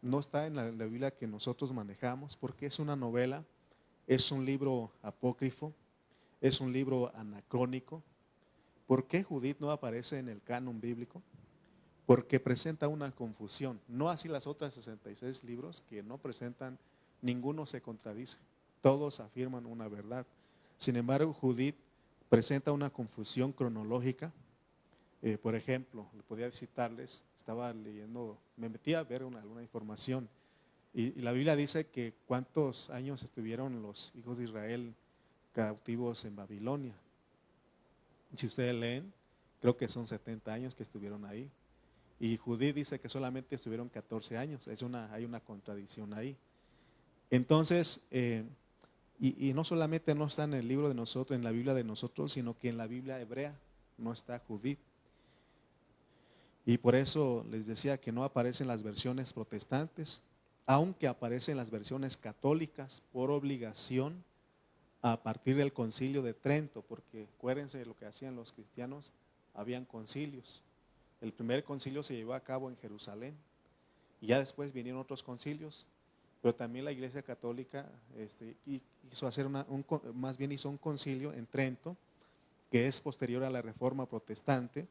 no está en la Biblia que nosotros manejamos, porque es una novela, es un libro apócrifo, es un libro anacrónico. ¿Por qué Judith no aparece en el canon bíblico? Porque presenta una confusión, no así las otras 66 libros que no presentan, ninguno se contradice, todos afirman una verdad. Sin embargo, Judith presenta una confusión cronológica. Por ejemplo, le podía citarles, estaba leyendo, me metí a ver alguna información y la Biblia dice que cuántos años estuvieron los hijos de Israel cautivos en Babilonia. Si ustedes leen, creo que son 70 años que estuvieron ahí. Y Judith dice que solamente estuvieron 14 años, hay una contradicción ahí. Entonces, y no solamente no está en el libro de nosotros, en la Biblia de nosotros, sino que en la Biblia hebrea no está Judith. Y por eso les decía que no aparecen las versiones protestantes, aunque aparecen las versiones católicas por obligación a partir del concilio de Trento, porque acuérdense de lo que hacían los cristianos, habían concilios. El primer concilio se llevó a cabo en Jerusalén y ya después vinieron otros concilios, pero también la Iglesia Católica hizo hacer más bien hizo un concilio en Trento, que es posterior a la Reforma Protestante,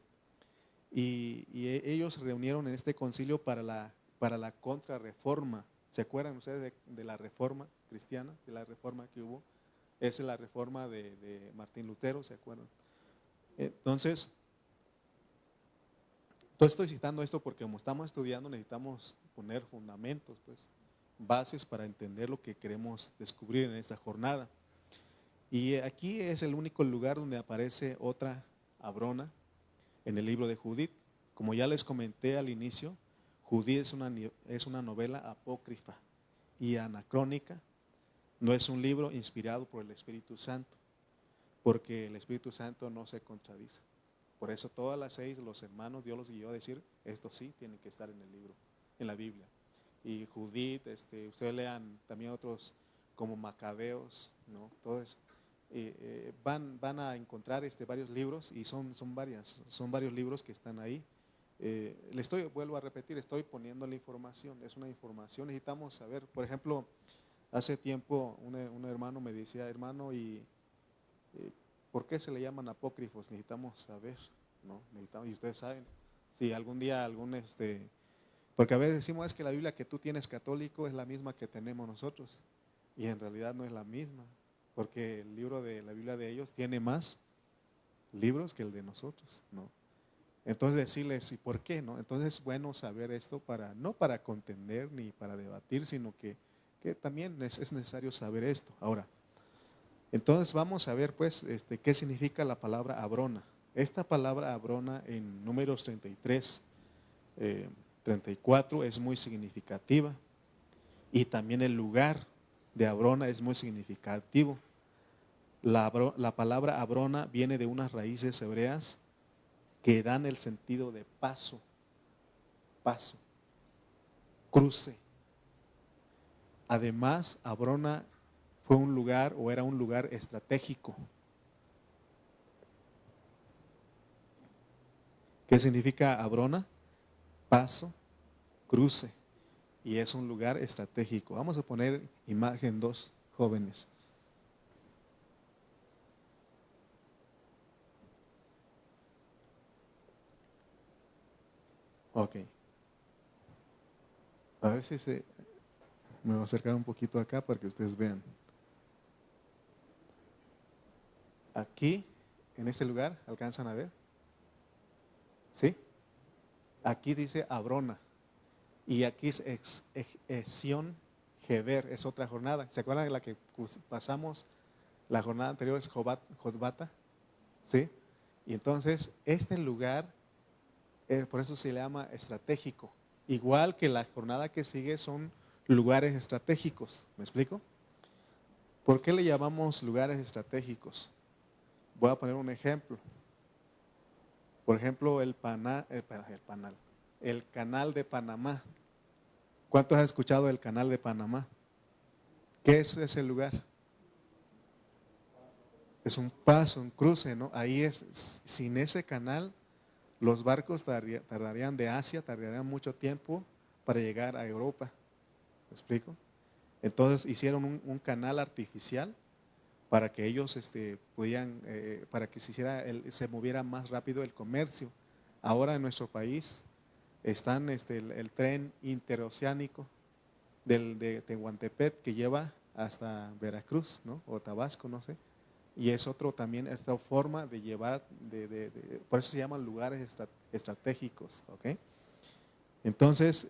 y ellos se reunieron en este concilio para la contrarreforma. ¿Se acuerdan ustedes de la reforma cristiana, de la reforma que hubo? Es la reforma de Martín Lutero, ¿se acuerdan? Entonces estoy citando esto porque como estamos estudiando necesitamos poner fundamentos, pues, bases para entender lo que queremos descubrir en esta jornada. Y aquí es el único lugar donde aparece otra Abrona en el libro de Judith. Como ya les comenté al inicio, Judith es una novela apócrifa y anacrónica. No es un libro inspirado por el Espíritu Santo, porque el Espíritu Santo no se contradice. Por eso todas las 6, los hermanos, Dios los guió a decir, esto sí tiene que estar en el libro, en la Biblia. Y Judith, ustedes lean también otros como Macabeos, ¿no? Todo eso. Van a encontrar varios libros y son varios libros que están ahí. Vuelvo a repetir, estoy poniendo la información, es una información, necesitamos saber. Por ejemplo, hace tiempo un hermano me decía, hermano, ¿y por qué se le llaman apócrifos? Necesitamos saber, ¿no? Y ustedes saben, si algún día porque a veces decimos es que la Biblia que tú tienes católico es la misma que tenemos nosotros, y en realidad no es la misma, porque el libro de la Biblia de ellos tiene más libros que el de nosotros, ¿no? Entonces decirles, ¿y por qué? ¿No? Entonces es bueno saber esto no para contender ni para debatir, sino que también es necesario saber esto. Ahora, entonces vamos a ver pues qué significa la palabra Abrona. Esta palabra Abrona en Números 33, 34 es muy significativa, y también el lugar de Abrona es muy significativo. La palabra Abrona viene de unas raíces hebreas que dan el sentido de paso, cruce. Además, Abrona fue un lugar o era un lugar estratégico. ¿Qué significa Abrona? Paso, cruce, y es un lugar estratégico. Vamos a poner imagen 2, jóvenes. Ok. A ver si me voy a acercar un poquito acá para que ustedes vean. Aquí, en este lugar, ¿alcanzan a ver? ¿Sí? Aquí dice Abrona. Y aquí es Esión Geber, es otra jornada. ¿Se acuerdan de la que pasamos? La jornada anterior es Jotbata. ¿Sí? Y entonces, este lugar, por eso se le llama estratégico. Igual que la jornada que sigue son lugares estratégicos. ¿Me explico? ¿Por qué le llamamos lugares estratégicos? Voy a poner un ejemplo. Por ejemplo, el canal de Panamá. ¿Cuántos han escuchado del canal de Panamá? ¿Qué es ese lugar? Es un paso, un cruce, ¿no? Ahí sin ese canal, los barcos tardarían de Asia, tardarían mucho tiempo para llegar a Europa. ¿Me explico? Entonces hicieron un canal artificial para que ellos pudieran, para que se moviera más rápido el comercio. Ahora en nuestro país están el tren interoceánico de Tehuantepec que lleva hasta Veracruz, ¿no? O Tabasco, no sé. Y es también otra forma de llevar, por eso se llaman lugares estratégicos, ¿ok? Entonces,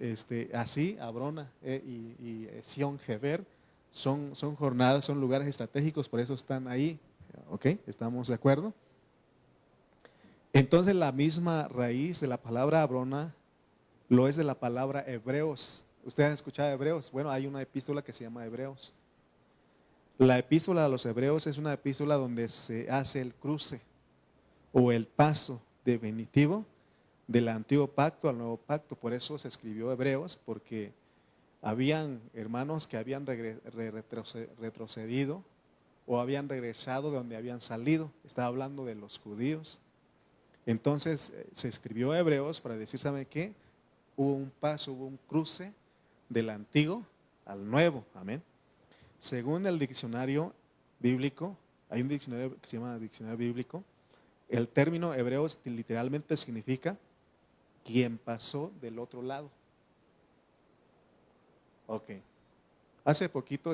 así Abrona y Sion Geber son jornadas, son lugares estratégicos, por eso están ahí, ¿ok? ¿Estamos de acuerdo? Entonces la misma raíz de la palabra Abrona lo es de la palabra Hebreos. ¿Ustedes han escuchado Hebreos? Bueno, hay una epístola que se llama Hebreos. La epístola a los Hebreos es una epístola donde se hace el cruce o el paso definitivo del antiguo pacto al nuevo pacto. Por eso se escribió Hebreos, porque habían hermanos que habían retrocedido o habían regresado de donde habían salido. Estaba hablando de los judíos. Entonces se escribió Hebreos para decir, ¿saben qué? Hubo un paso, hubo un cruce del antiguo al nuevo. Amén. Según el diccionario bíblico, hay un diccionario que se llama diccionario bíblico, el término hebreos literalmente significa quien pasó del otro lado. Ok. Hace poquito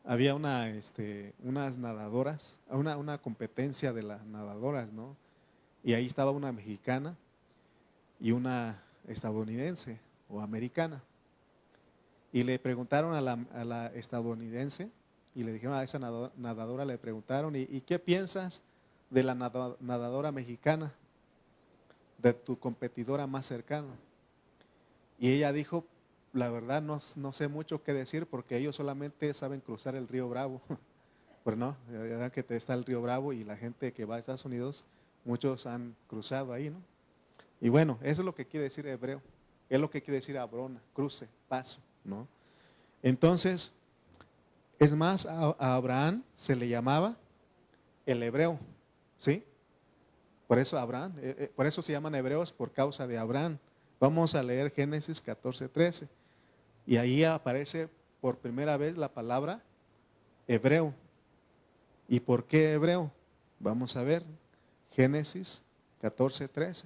había unas nadadoras, una competencia de las nadadoras, ¿no? Y ahí estaba una mexicana y una estadounidense o americana. Y le preguntaron a la estadounidense y le dijeron a esa nadadora, le preguntaron, ¿y qué piensas de la nadadora mexicana, de tu competidora más cercana? Y ella dijo, la verdad no sé mucho qué decir porque ellos solamente saben cruzar el río Bravo. Pero no, ya que está el río Bravo y la gente que va a Estados Unidos, muchos han cruzado ahí, ¿no? Y bueno, eso es lo que quiere decir hebreo, es lo que quiere decir abrona, cruce, paso, ¿no? Entonces, es más, a Abraham se le llamaba el hebreo, ¿sí? Por eso Abraham, por eso se llaman hebreos por causa de Abraham. Vamos a leer Génesis 14:13 y ahí aparece por primera vez la palabra hebreo. ¿Y por qué hebreo? Vamos a ver, Génesis 14:13.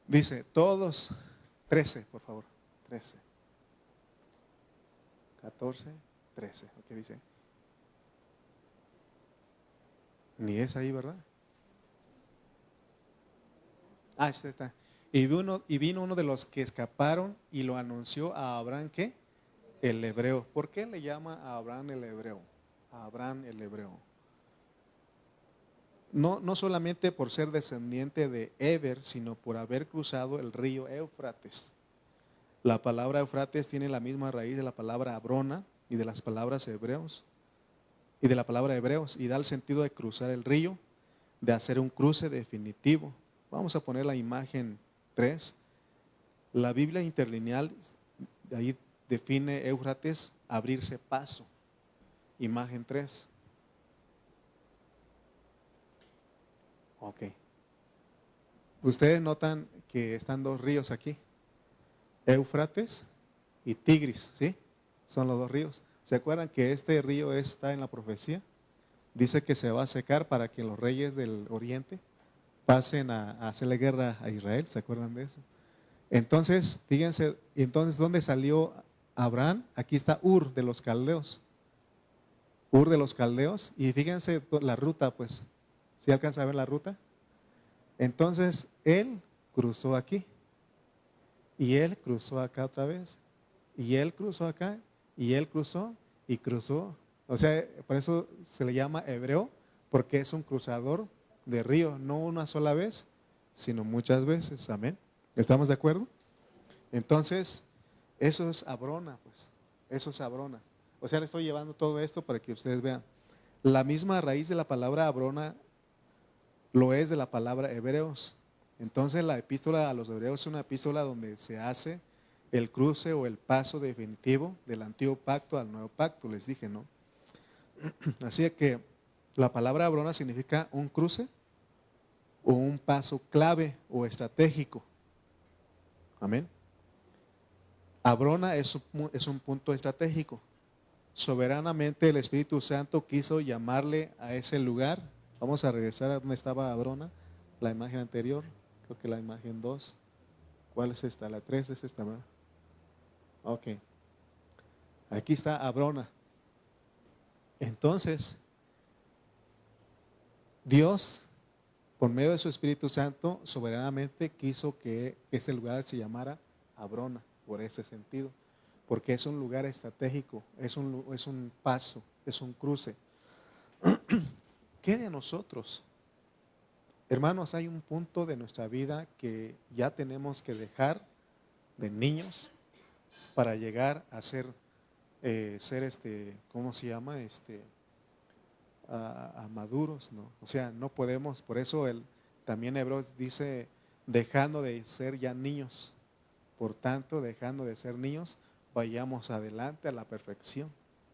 Dice, todos, 13, por favor, 13, 14, 13, ¿qué dice? Ni es ahí, ¿verdad? Ah, este está. Y vino uno de los que escaparon y lo anunció a Abraham, ¿qué? El hebreo. ¿Por qué le llama a Abraham el hebreo? A Abraham el hebreo. No solamente por ser descendiente de Eber, sino por haber cruzado el río Éufrates. La palabra Éufrates tiene la misma raíz de la palabra Abrona y de las palabras hebreos y de la palabra hebreos y da el sentido de cruzar el río, de hacer un cruce definitivo. Vamos a poner la imagen 3. La Biblia interlineal ahí define Éufrates abrirse paso. Imagen 3. Ok. Ustedes notan que están dos ríos aquí, Éufrates y Tigris, ¿sí? Son los dos ríos. ¿Se acuerdan que este río está en la profecía? Dice que se va a secar para que los reyes del oriente pasen a hacerle guerra a Israel. ¿Se acuerdan de eso? Entonces, fíjense, entonces, ¿dónde salió Abraham? Aquí está Ur de los caldeos. Ur de los caldeos. Y fíjense la ruta, pues. ¿Sí alcanza a ver la ruta? Entonces, él cruzó aquí. Y él cruzó acá otra vez. Y él cruzó acá. Y él cruzó y cruzó. O sea, por eso se le llama hebreo, porque es un cruzador de río, no una sola vez, sino muchas veces. Amén. ¿Estamos de acuerdo? Entonces, eso es Abrona, pues. Eso es Abrona. O sea, le estoy llevando todo esto para que ustedes vean. La misma raíz de la palabra Abrona lo es de la palabra hebreos. Entonces, la epístola a los hebreos es una epístola donde se hace el cruce o el paso definitivo del antiguo pacto al nuevo pacto, les dije, ¿no? Así que la palabra Abrona significa un cruce o un paso clave o estratégico. Amén. Abrona es un punto estratégico. Soberanamente el Espíritu Santo quiso llamarle a ese lugar. Vamos a regresar a donde estaba Abrona, la imagen anterior, creo que la imagen 2. ¿Cuál es esta? La 3 es esta, ¿verdad? Ok. Aquí está Abrona. Entonces, Dios, por medio de su Espíritu Santo, soberanamente quiso que este lugar se llamara Abrona, por ese sentido, porque es un lugar estratégico, es un paso, es un cruce. ¿Qué de nosotros? Hermanos, hay un punto de nuestra vida que ya tenemos que dejar de niños para llegar a ser ¿cómo se llama? A maduros, ¿no? O sea, no podemos, por eso también Hebreos dice, dejando de ser ya niños. Por tanto, dejando de ser niños, vayamos adelante a la perfección.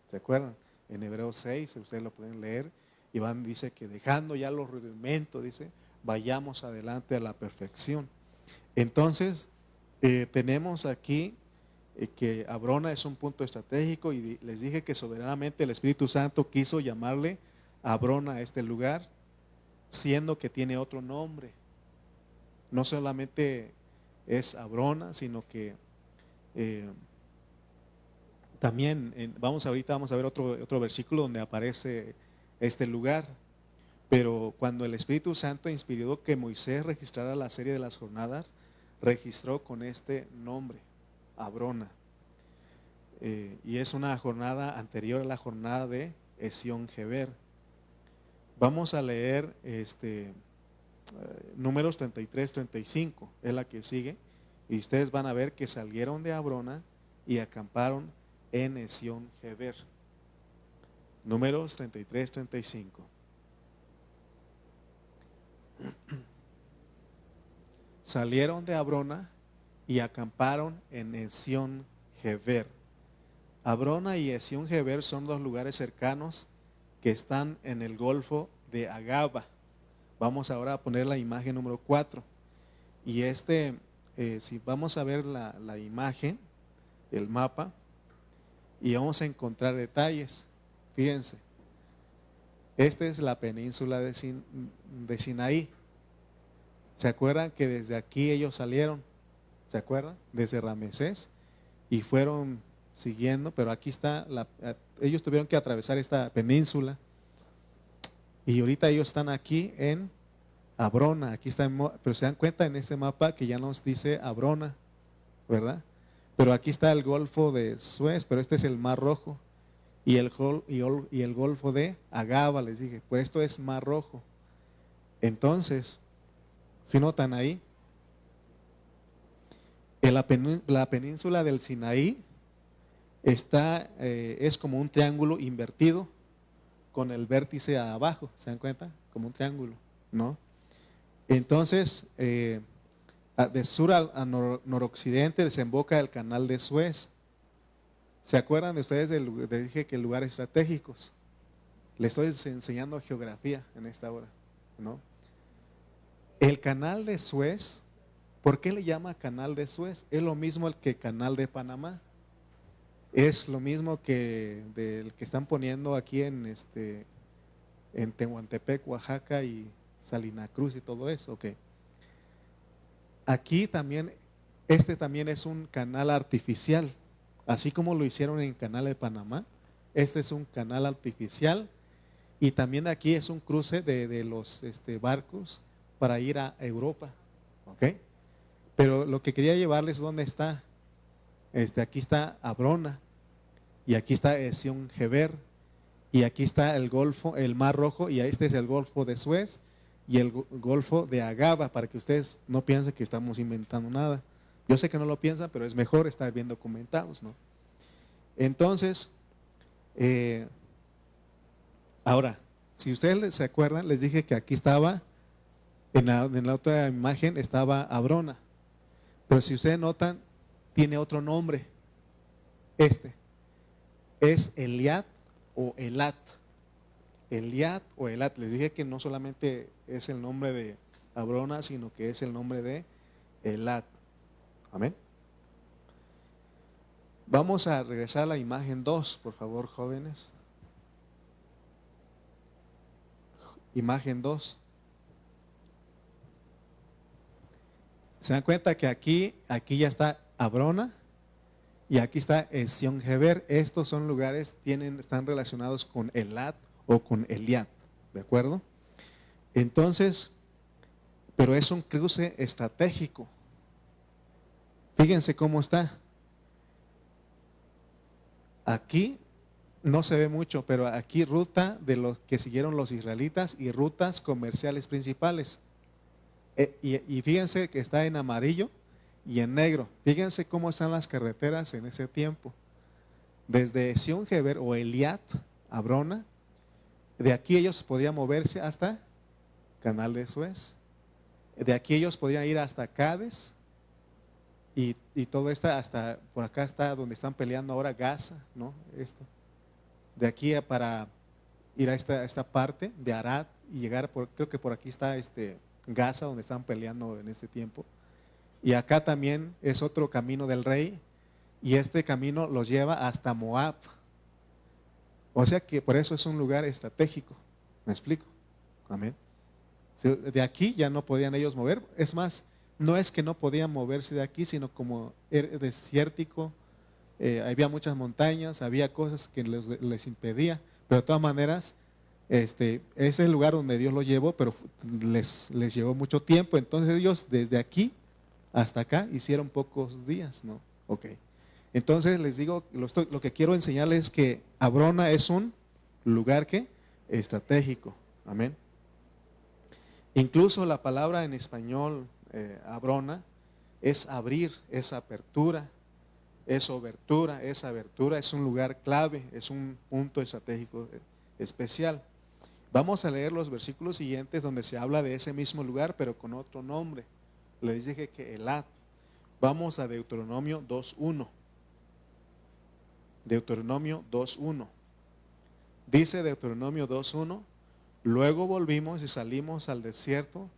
¿Se acuerdan? En Hebreos 6, ustedes lo pueden leer, Iván dice que dejando ya los rudimentos, dice, vayamos adelante a la perfección. Entonces, tenemos aquí que Abrona es un punto estratégico y les dije que soberanamente el Espíritu Santo quiso llamarle Abrona a este lugar, siendo que tiene otro nombre. No solamente es Abrona, sino que también ahorita vamos a ver otro versículo donde aparece este lugar. Pero cuando el Espíritu Santo inspiró que Moisés registrara la serie de las jornadas, registró con este nombre, Abrona. Y es una jornada anterior a la jornada de Esión Geber. Vamos a leer Números 33, 35, es la que sigue. Y ustedes van a ver que salieron de Abrona y acamparon en Esión Geber. Números 33, 35. Salieron de Abrona y acamparon en Esión Geber. Abrona y Esión Geber son dos lugares cercanos que están en el Golfo de Agaba. Vamos ahora a poner la imagen número 4. Y si vamos a ver la imagen, el mapa, y vamos a encontrar detalles. Fíjense, esta es la península de Sinaí. ¿Se acuerdan que desde aquí ellos salieron? ¿Se acuerdan? Desde Ramesés y fueron siguiendo, pero aquí está, ellos tuvieron que atravesar esta península y ahorita ellos están aquí en Abrona, aquí está, pero se dan cuenta en este mapa que ya nos dice Abrona, ¿verdad? Pero aquí está el Golfo de Suez, pero este es el Mar Rojo y el Golfo de Agaba, les dije, pues esto es Mar Rojo. Entonces, ¿sí notan ahí? En la península del Sinaí es como un triángulo invertido con el vértice abajo, ¿se dan cuenta? Como un triángulo, ¿no? Entonces, de sur a noroccidente desemboca el canal de Suez. ¿Se acuerdan de ustedes les dije que lugares estratégicos? Les estoy enseñando geografía en esta hora, ¿no? El canal de Suez, ¿por qué le llama canal de Suez? Es lo mismo que canal de Panamá. Es lo mismo que del que están poniendo aquí en Tehuantepec, Oaxaca y Salina Cruz y todo eso. Okay. Aquí también, también es un canal artificial, así como lo hicieron en el canal de Panamá. Este es un canal artificial y también aquí es un cruce de los barcos para ir a Europa. ¿Okay? Pero lo que quería llevarles, ¿dónde está? Aquí está Abrona y aquí está Esión Geber y aquí está el Golfo, el Mar Rojo y este es el Golfo de Suez y el Golfo de Agaba, para que ustedes no piensen que estamos inventando nada. Yo sé que no lo piensan, pero es mejor estar bien documentados, ¿no? Entonces, ahora, si ustedes se acuerdan, les dije que aquí estaba, en la otra imagen estaba Abrona, pero si ustedes notan, tiene otro nombre. Este es Eliad o Elat. Eliad o Elat. Les dije que no solamente es el nombre de Abrona, sino que es el nombre de Elat. Amén. Vamos a regresar a la imagen 2, por favor, jóvenes. Imagen 2. Se dan cuenta que aquí ya está Abrona y aquí está Ezion-Geber. Estos son lugares, están relacionados con Elat o con Eliad, ¿de acuerdo? Entonces, pero es un cruce estratégico. Fíjense cómo está. Aquí no se ve mucho, pero aquí ruta de los que siguieron los israelitas y rutas comerciales principales. Y fíjense que está en amarillo y en negro. Fíjense cómo están las carreteras en ese tiempo. Desde Ezion-Geber o Eliat, Abrona, de aquí ellos podían moverse hasta Canal de Suez. De aquí ellos podían ir hasta Cades y todo esto hasta por acá está donde están peleando ahora Gaza, ¿no? Esto. De aquí para ir a esta parte de Arad y llegar creo que por aquí está Gaza donde están peleando en este tiempo. Y acá también es otro camino del rey y este camino los lleva hasta Moab. O sea que por eso es un lugar estratégico. ¿Me explico? Amén. De aquí ya no podían ellos mover. Es más, no es que no podían moverse de aquí, sino como era desértico, había muchas montañas, había cosas que les impedía. Pero de todas maneras, ese es el lugar donde Dios los llevó, pero les llevó mucho tiempo. Entonces ellos desde aquí hasta acá hicieron pocos días, ¿no? Ok. Entonces les digo, lo que quiero enseñarles es que Abrona es un lugar que estratégico. Amén. Incluso la palabra en español, Abrona, es abrir, es apertura, es obertura, es abertura, es un lugar clave, es un punto estratégico especial. Vamos a leer los versículos siguientes donde se habla de ese mismo lugar, pero con otro nombre. Les dije que Elat. Vamos a Deuteronomio 2.1. Deuteronomio 2.1. Dice Deuteronomio 2.1: luego volvimos y salimos al desierto,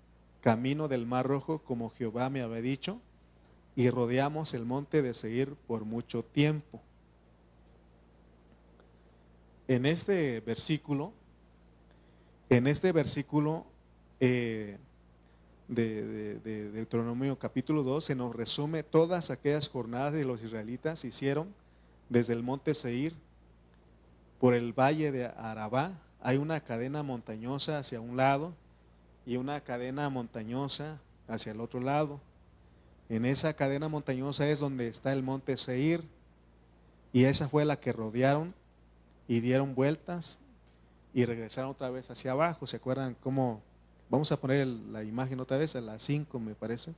camino del Mar Rojo, como Jehová me había dicho, y rodeamos el monte de Seir por mucho tiempo. En este versículo de Deuteronomio capítulo 2 se nos resume todas aquellas jornadas que los israelitas hicieron desde el monte Seir por el valle de Arabá. Hay una cadena montañosa hacia un lado y una cadena montañosa hacia el otro lado. En esa cadena montañosa es donde está el monte Seir y esa fue la que rodearon y dieron vueltas y regresaron otra vez hacia abajo. ¿Se acuerdan cómo? Vamos a poner la imagen otra vez, a las 5 me parece.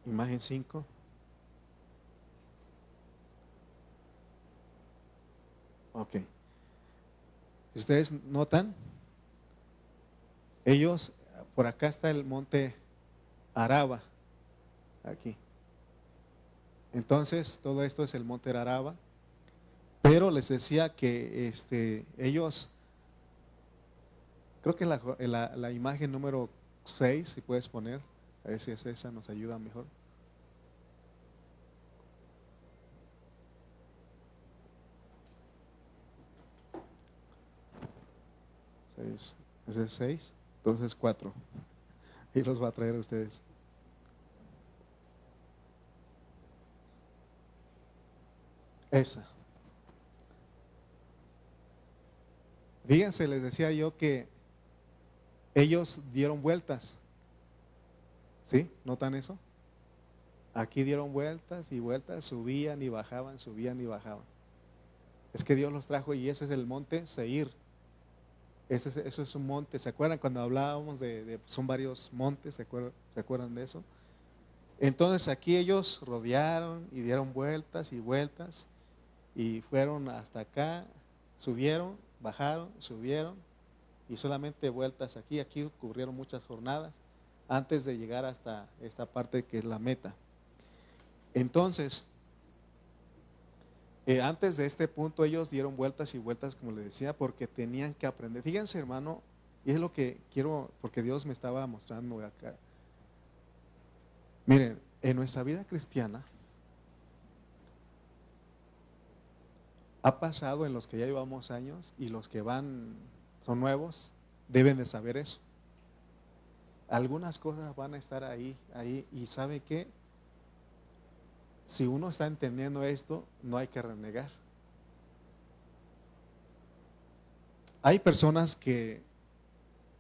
Imagen 5. Ok. Si ustedes notan, ellos, por acá está el monte Araba, aquí. Entonces, todo esto es el monte Araba. Pero les decía que ellos, creo que la imagen número 6, si puedes poner, a ver si es esa, nos ayuda mejor. Ese es 6, entonces 4. Y los va a traer a ustedes. Esa. Fíjense, les decía yo que ellos dieron vueltas. ¿Sí? ¿Notan eso? Aquí dieron vueltas y vueltas, subían y bajaban, subían y bajaban. Es que Dios los trajo y ese es el monte Seir. Eso es un monte. ¿Se acuerdan cuando hablábamos son varios montes? ¿Se acuerdan de eso? Entonces aquí ellos rodearon y dieron vueltas y vueltas y fueron hasta acá, subieron, bajaron, subieron y solamente vueltas aquí. Aquí ocurrieron muchas jornadas antes de llegar hasta esta parte que es la meta. Entonces, antes de este punto ellos dieron vueltas y vueltas, como les decía, porque tenían que aprender. Fíjense, hermano, y es lo que quiero, porque Dios me estaba mostrando acá. Miren, en nuestra vida cristiana ha pasado, en los que ya llevamos años y los que son nuevos, deben de saber eso. Algunas cosas van a estar ahí, y ¿sabe qué? Si uno está entendiendo esto, no hay que renegar. Hay personas que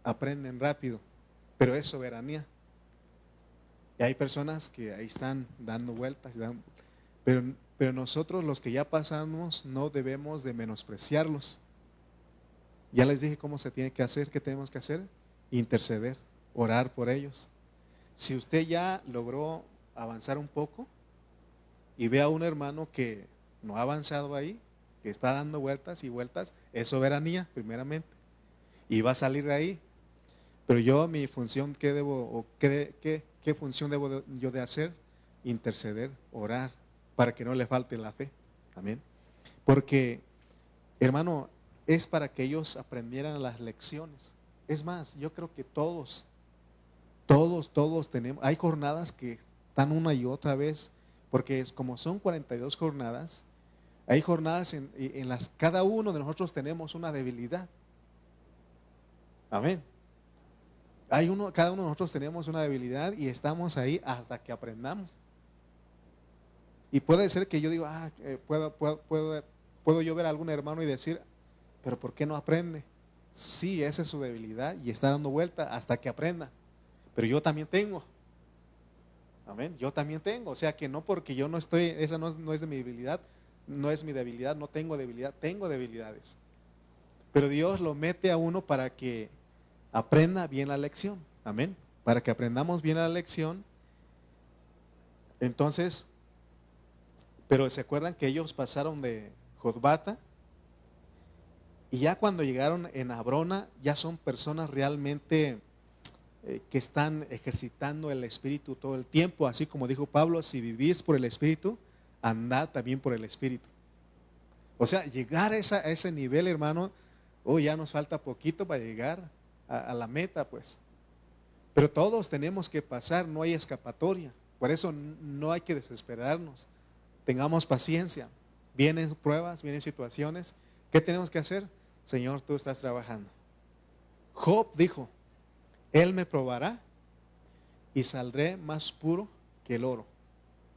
aprenden rápido, pero es soberanía. Y hay personas que ahí están dando vueltas, pero nosotros los que ya pasamos no debemos de menospreciarlos. Ya les dije cómo se tiene que hacer, qué tenemos que hacer: interceder, orar por ellos. Si usted ya logró avanzar un poco y ve a un hermano que no ha avanzado ahí, que está dando vueltas y vueltas, es soberanía primeramente, y va a salir de ahí. Pero yo, mi función, ¿qué función debo yo de hacer? Interceder, orar, para que no le falte la fe. Amén. Porque, hermano, es para que ellos aprendieran las lecciones. Es más, yo creo que todos tenemos, hay jornadas que están una y otra vez, porque como son 42 jornadas, hay jornadas en las cada uno de nosotros tenemos una debilidad. Amén. Cada uno de nosotros tenemos una debilidad y estamos ahí hasta que aprendamos. Y puede ser que yo diga, puedo yo ver a algún hermano y decir, pero ¿por qué no aprende? Sí, esa es su debilidad y está dando vuelta hasta que aprenda. Pero yo también tengo. Amén. Yo también tengo. O sea que no porque yo no estoy, esa no es de mi debilidad, no es mi debilidad, no tengo debilidad, tengo debilidades. Pero Dios lo mete a uno para que aprenda bien la lección. Amén. Para que aprendamos bien la lección. Entonces, pero se acuerdan que ellos pasaron de Jotbata y ya cuando llegaron en Abrona, ya son personas realmente que están ejercitando el Espíritu todo el tiempo, así como dijo Pablo: si vivís por el Espíritu, andad también por el Espíritu. O sea, llegar a ese nivel, hermano, ya nos falta poquito para llegar a la meta, pues. Pero todos tenemos que pasar, no hay escapatoria. Por eso no hay que desesperarnos. Tengamos paciencia. Vienen pruebas, vienen situaciones. ¿Qué tenemos que hacer? Señor, tú estás trabajando. Job dijo: Él me probará y saldré más puro que el oro.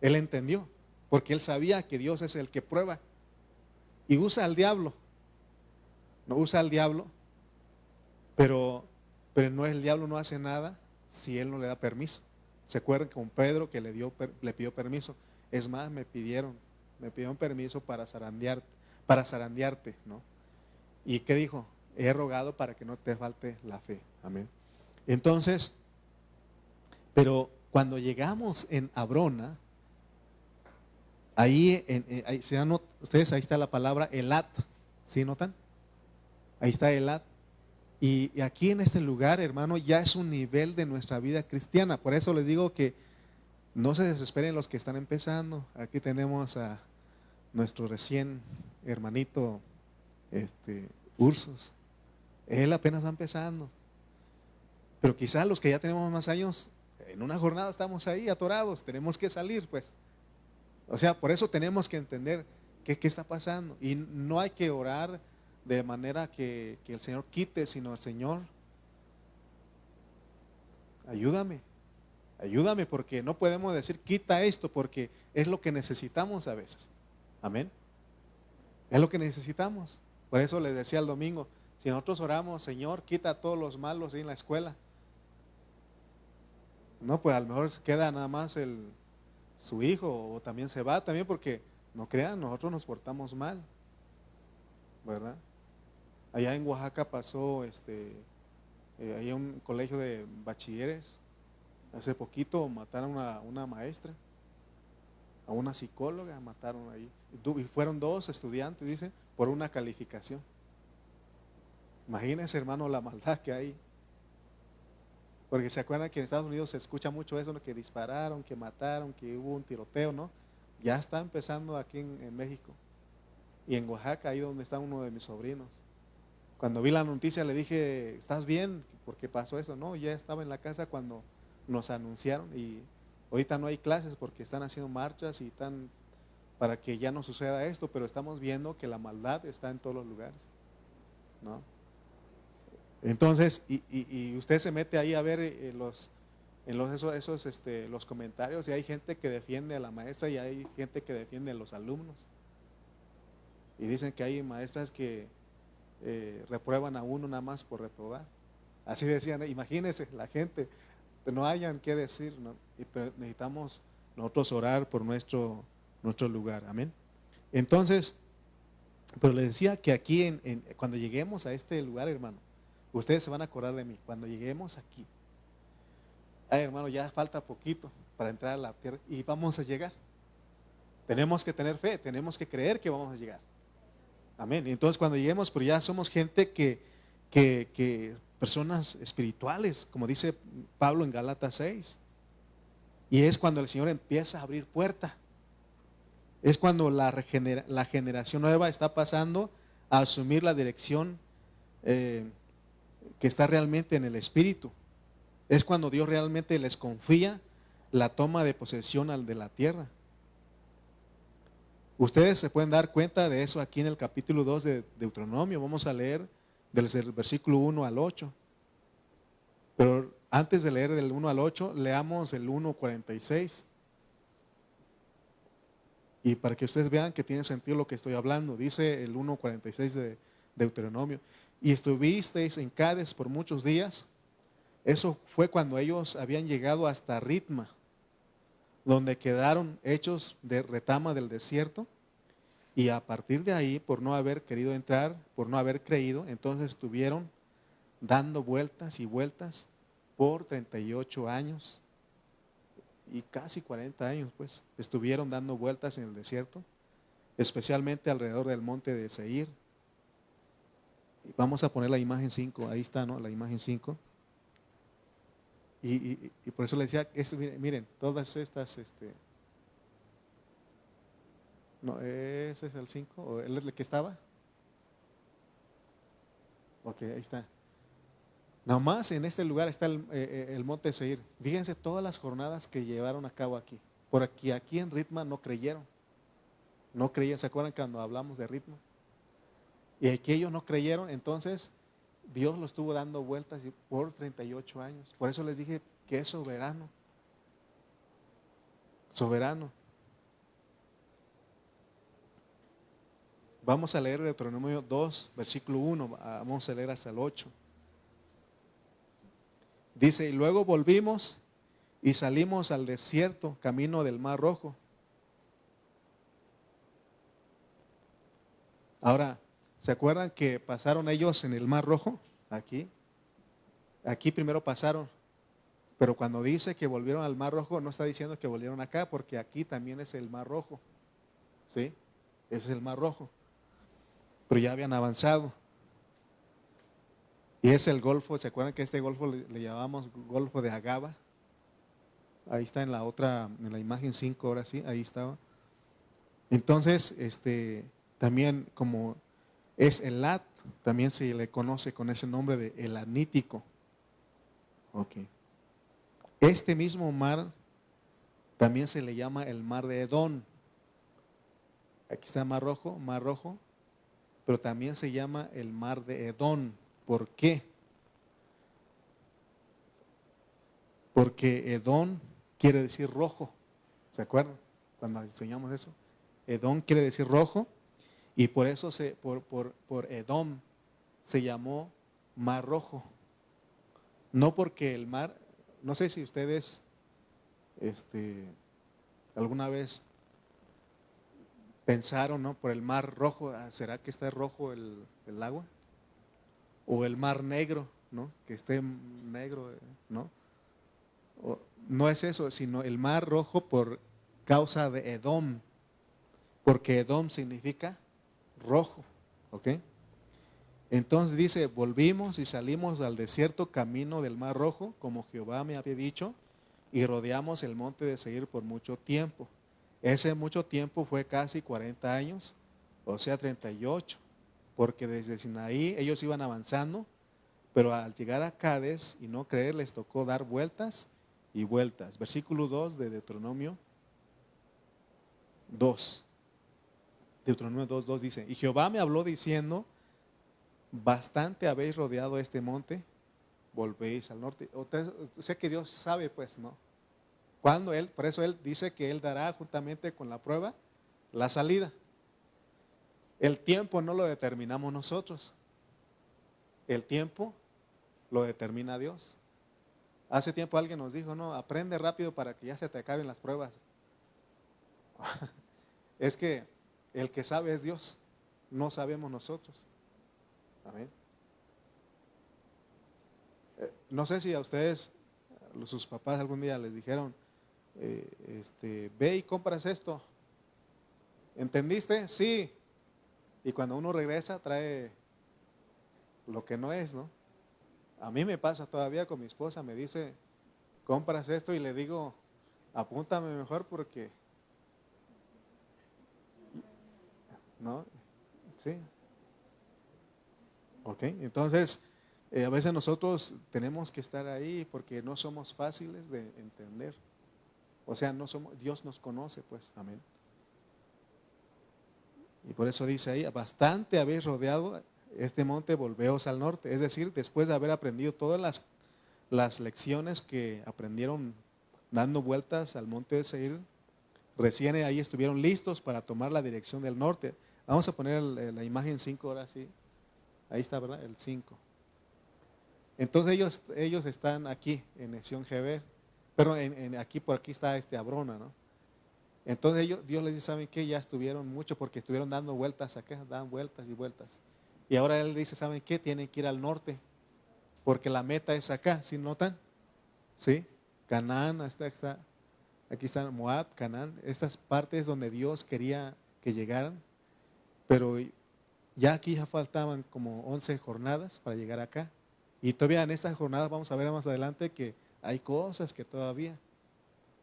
Él entendió, porque él sabía que Dios es el que prueba. Y usa al diablo. No usa al diablo, pero no, el diablo no hace nada si él no le da permiso. ¿Se acuerdan con Pedro que le pidió permiso? Es más, me pidieron permiso para zarandearte, ¿no? ¿Y qué dijo? He rogado para que no te falte la fe. Amén. Entonces, pero cuando llegamos en Abrona, ahí ustedes, ahí está la palabra Elat, ¿sí notan? Ahí está Elat. Y aquí en este lugar, hermano, ya es un nivel de nuestra vida cristiana. Por eso les digo que no se desesperen los que están empezando. Aquí tenemos a nuestro recién hermanito, Ursus. Él apenas va empezando. Pero quizás los que ya tenemos más años, en una jornada estamos ahí atorados, tenemos que salir, pues. O sea, por eso tenemos que entender qué está pasando. Y no hay que orar de manera que el Señor quite, sino el Señor, ayúdame, porque no podemos decir quita esto, porque es lo que necesitamos a veces. Amén. Es lo que necesitamos. Por eso les decía el domingo, si nosotros oramos: Señor, quita a todos los malos ahí en la escuela, no, pues a lo mejor queda nada más su hijo, o también se va también, porque no crean, nosotros nos portamos mal, ¿verdad? Allá en Oaxaca pasó, hay un colegio de bachilleres, hace poquito mataron a una maestra, a una psicóloga mataron ahí, y fueron 2 estudiantes, dice, por una calificación. Imagínense, hermano, la maldad que hay. Porque se acuerdan que en Estados Unidos se escucha mucho eso, ¿no? Que dispararon, que mataron, que hubo un tiroteo, ¿no? Ya está empezando aquí en México. Y en Oaxaca, ahí donde está uno de mis sobrinos. Cuando vi la noticia le dije, ¿estás bien? ¿Por qué pasó eso? No, ya estaba en la casa cuando nos anunciaron y ahorita no hay clases porque están haciendo marchas y están para que ya no suceda esto, pero estamos viendo que la maldad está en todos los lugares, ¿no? Entonces, y usted se mete ahí a ver los comentarios y hay gente que defiende a la maestra y hay gente que defiende a los alumnos. Y dicen que hay maestras que reprueban a uno nada más por reprobar. Así decían, imagínense, la gente, no hayan qué decir, ¿no? Pero necesitamos nosotros orar por nuestro lugar, amén. Entonces, pero les decía que aquí, cuando lleguemos a este lugar, hermano, ustedes se van a acordar de mí, cuando lleguemos aquí, ay, hermano, ya falta poquito para entrar a la tierra y vamos a llegar. Tenemos que tener fe, tenemos que creer que vamos a llegar. Amén. Y entonces cuando lleguemos, pues ya somos gente que personas espirituales, como dice Pablo en Gálatas 6. Y es cuando el Señor empieza a abrir puerta. Es cuando la generación nueva está pasando a asumir la dirección que está realmente en el Espíritu. Es cuando Dios realmente les confía la toma de posesión de la tierra. Ustedes se pueden dar cuenta de eso aquí en el capítulo 2 de Deuteronomio. Vamos a leer del versículo 1 al 8. Pero antes de leer del 1 al 8, leamos el 1:46. Y para que ustedes vean que tiene sentido lo que estoy hablando, dice el 1:46 de Deuteronomio. Y estuvisteis en Cades por muchos días. Eso fue cuando ellos habían llegado hasta Ritma, donde quedaron hechos de retama del desierto. Y a partir de ahí, por no haber querido entrar, por no haber creído, entonces estuvieron dando vueltas y vueltas por 38 años y casi 40 años, pues, estuvieron dando vueltas en el desierto, especialmente alrededor del monte de Seir. Y vamos a poner la imagen 5, ahí está, ¿no? La imagen 5. Y por eso le decía, miren, todas estas, no, ese es el 5, ¿o él es el que estaba? Ok, ahí está. Nada más en este lugar está el monte Seir. Fíjense todas las jornadas que llevaron a cabo aquí. Por aquí en Ritma no creyeron. No creían, ¿se acuerdan cuando hablamos de Ritma? Y aquí ellos no creyeron, entonces Dios lo estuvo dando vueltas por 38 años. Por eso les dije que es soberano. Soberano. Vamos a leer Deuteronomio 2, versículo 1. Vamos a leer hasta el 8. Dice, y luego volvimos y salimos al desierto, camino del Mar Rojo. Ahora, ¿se acuerdan que pasaron ellos en el Mar Rojo? Aquí primero pasaron, pero cuando dice que volvieron al Mar Rojo, no está diciendo que volvieron acá, porque aquí también es el Mar Rojo. ¿Sí? Ese es el Mar Rojo. Pero ya habían avanzado. Y es el Golfo, ¿se acuerdan que este Golfo le llamamos Golfo de Agaba? Ahí está en la imagen 5, ahora sí, ahí estaba. Entonces, también como es Elat, también se le conoce con ese nombre de Elanítico. Ok. Este mismo mar también se le llama el mar de Edom. Aquí está Mar Rojo, pero también se llama el mar de Edom. ¿Por qué? Porque Edom quiere decir rojo. ¿Se acuerdan cuando enseñamos eso? Edom quiere decir rojo y por eso por Edom se llamó Mar Rojo. No porque el mar, no sé si ustedes alguna vez pensaron, ¿no? Por el Mar Rojo, ¿será que está rojo el agua? O el Mar Negro, ¿no? Que esté negro, ¿no? No es eso, sino el Mar Rojo por causa de Edom, porque Edom significa rojo, ¿ok? Entonces dice, volvimos y salimos al desierto camino del Mar Rojo, como Jehová me había dicho, y rodeamos el monte de Seir por mucho tiempo. Ese mucho tiempo fue casi 40 años, o sea 38, porque desde Sinaí ellos iban avanzando, pero al llegar a Cades y no creer, les tocó dar vueltas y vueltas. Versículo 2 de Deuteronomio 2. Deuteronomio 2:2 dice, y Jehová me habló diciendo, bastante habéis rodeado este monte, volvéis al norte. O sea que Dios sabe, pues, ¿no? Cuando Él, por eso Él dice que Él dará juntamente con la prueba la salida. El tiempo no lo determinamos nosotros. El tiempo lo determina Dios. Hace tiempo alguien nos dijo, no, aprende rápido para que ya se te acaben las pruebas. Es que el que sabe es Dios, no sabemos nosotros. Amén. No sé si a ustedes, sus papás algún día les dijeron, ve y compras esto. ¿Entendiste? Sí. Y cuando uno regresa trae lo que no es, ¿no? A mí me pasa todavía con mi esposa, me dice, compras esto y le digo, apúntame mejor porque, ¿no? Sí. Ok, entonces a veces nosotros tenemos que estar ahí porque no somos fáciles de entender. O sea, no somos, Dios nos conoce, pues, amén. Y por eso dice ahí, bastante habéis rodeado este monte, volveos al norte. Es decir, después de haber aprendido todas las lecciones que aprendieron dando vueltas al monte de Seir, recién ahí estuvieron listos para tomar la dirección del norte. Vamos a poner la imagen 5 ahora sí. Ahí está, ¿verdad? El 5. Entonces ellos están aquí en Esión Geber, pero aquí por aquí está Abrona, ¿no? Entonces Dios les dice, ¿saben qué? Ya estuvieron mucho porque estuvieron dando vueltas acá, dan vueltas y vueltas. Y ahora Él dice, ¿saben qué? Tienen que ir al norte, porque la meta es acá, ¿sí notan? ¿Sí? Canaán, aquí está Moab, Canaán, estas partes donde Dios quería que llegaran, pero ya aquí ya faltaban como 11 jornadas para llegar acá. Y todavía en estas jornadas vamos a ver más adelante que hay cosas que todavía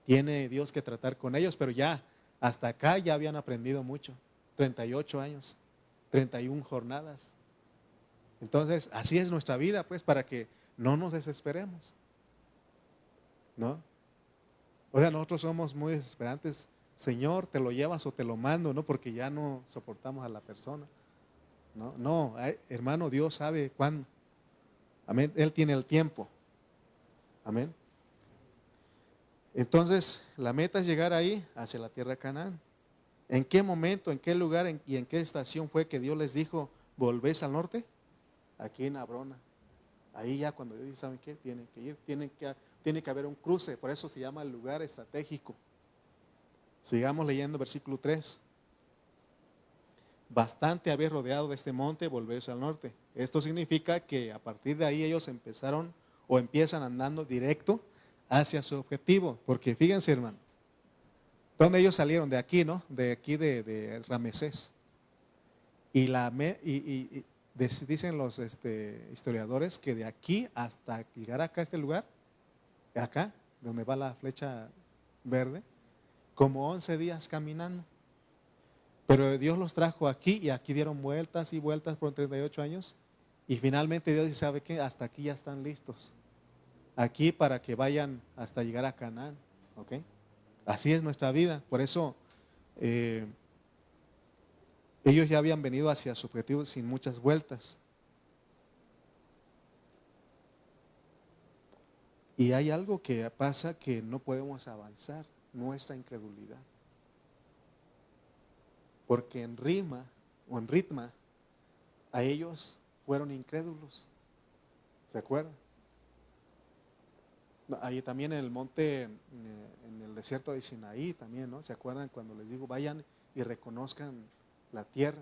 tiene Dios que tratar con ellos, pero ya hasta acá ya habían aprendido mucho. 38 años, 31 jornadas. Entonces, así es nuestra vida, pues, para que no nos desesperemos, ¿no? O sea, nosotros somos muy desesperantes. Señor, te lo llevas o te lo mando, ¿no? Porque ya no soportamos a la persona. No, hermano, Dios sabe cuándo. Amén. Él tiene el tiempo. Amén. Entonces, la meta es llegar ahí, hacia la tierra de Canaán. ¿En qué momento, en qué lugar y en qué estación fue que Dios les dijo, volvés al norte? Aquí en Abrona. Ahí ya cuando Dios dice, ¿saben qué? Tienen que ir, tiene que haber un cruce, por eso se llama el lugar estratégico. Sigamos leyendo versículo 3. Bastante habéis rodeado de este monte, volvéis al norte. Esto significa que a partir de ahí ellos empezaron o empiezan andando directo hacia su objetivo. Porque fíjense, hermano, ¿dónde ellos salieron? De aquí, ¿no? De aquí de Ramesés. Dicen los historiadores que de aquí hasta llegar acá a este lugar, acá, donde va la flecha verde, como 11 días caminando. Pero Dios los trajo aquí y aquí dieron vueltas y vueltas por 38 años. Y finalmente Dios dice, ¿sabe qué? Hasta aquí ya están listos. Aquí para que vayan hasta llegar a Canaán. ¿Ok? Así es nuestra vida. Por eso ellos ya habían venido hacia su objetivo sin muchas vueltas. Y hay algo que pasa que no podemos avanzar, nuestra incredulidad. Porque en Rima o en Ritma, a ellos fueron incrédulos. ¿Se acuerdan? Ahí también en el monte, en el desierto de Sinaí también, ¿no? ¿Se acuerdan cuando les digo, vayan y reconozcan la tierra?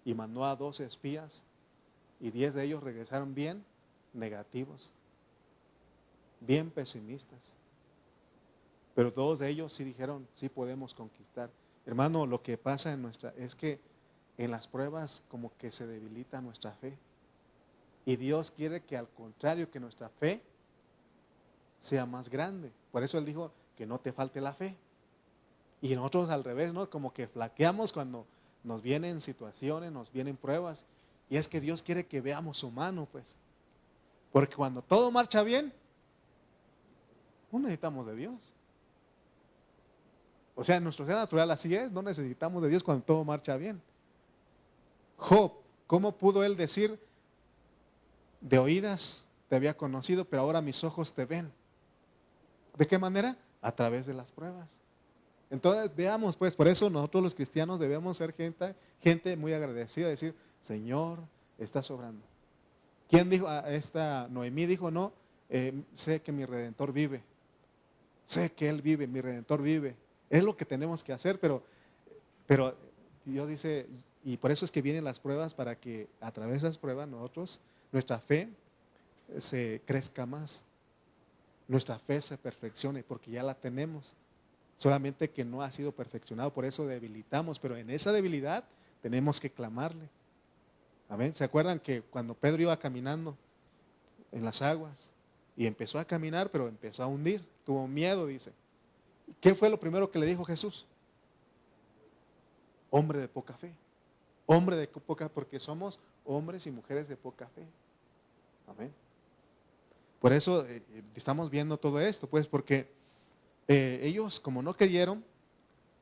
Y mandó a 12 espías y 10 de ellos regresaron bien negativos, bien pesimistas. Pero todos de ellos sí dijeron, sí podemos conquistar. Hermano, lo que pasa es que en las pruebas como que se debilita nuestra fe. Y Dios quiere que al contrario, que nuestra fe sea más grande. Por eso Él dijo que no te falte la fe. Y nosotros al revés, ¿no? Como que flaqueamos cuando nos vienen situaciones, nos vienen pruebas. Y es que Dios quiere que veamos su mano, pues. Porque cuando todo marcha bien, no necesitamos de Dios. O sea, en nuestro ser natural así es, no necesitamos de Dios cuando todo marcha bien. Job, ¿cómo pudo él decir, de oídas te había conocido, pero ahora mis ojos te ven? ¿De qué manera? A través de las pruebas. Entonces veamos, pues, por eso nosotros los cristianos debemos ser gente muy agradecida, decir, Señor, estás obrando. ¿Quién dijo? Esta Noemí dijo, no, sé que mi Redentor vive. Sé que Él vive, mi Redentor vive. Es lo que tenemos que hacer, pero Dios dice, y por eso es que vienen las pruebas, para que a través de las pruebas nosotros, nuestra fe se crezca más. Nuestra fe se perfeccione, porque ya la tenemos. Solamente que no ha sido perfeccionado, por eso debilitamos, pero en esa debilidad tenemos que clamarle. Amén. ¿Se acuerdan que cuando Pedro iba caminando en las aguas y empezó a caminar, pero empezó a hundir? Tuvo miedo, dice. ¿Qué fue lo primero que le dijo Jesús? Hombre de poca fe. Hombre de poca, porque somos hombres y mujeres de poca fe. Amén. Por eso estamos viendo todo esto, pues, porque ellos, como no creyeron,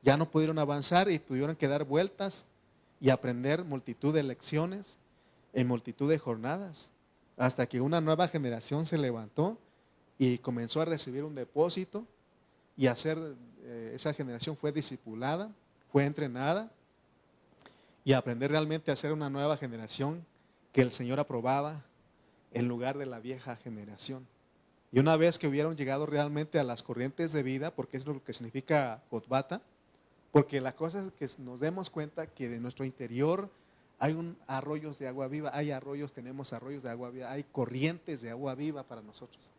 ya no pudieron avanzar y tuvieron que dar vueltas y aprender multitud de lecciones en multitud de jornadas, hasta que una nueva generación se levantó y comenzó a recibir un depósito y esa generación fue discipulada, fue entrenada y aprender realmente a ser una nueva generación que el Señor aprobaba en lugar de la vieja generación. Y una vez que hubieron llegado realmente a las corrientes de vida, porque es lo que significa Jotbata, porque la cosa es que nos demos cuenta que de nuestro interior hay arroyos de agua viva, tenemos arroyos de agua viva, hay corrientes de agua viva para nosotros.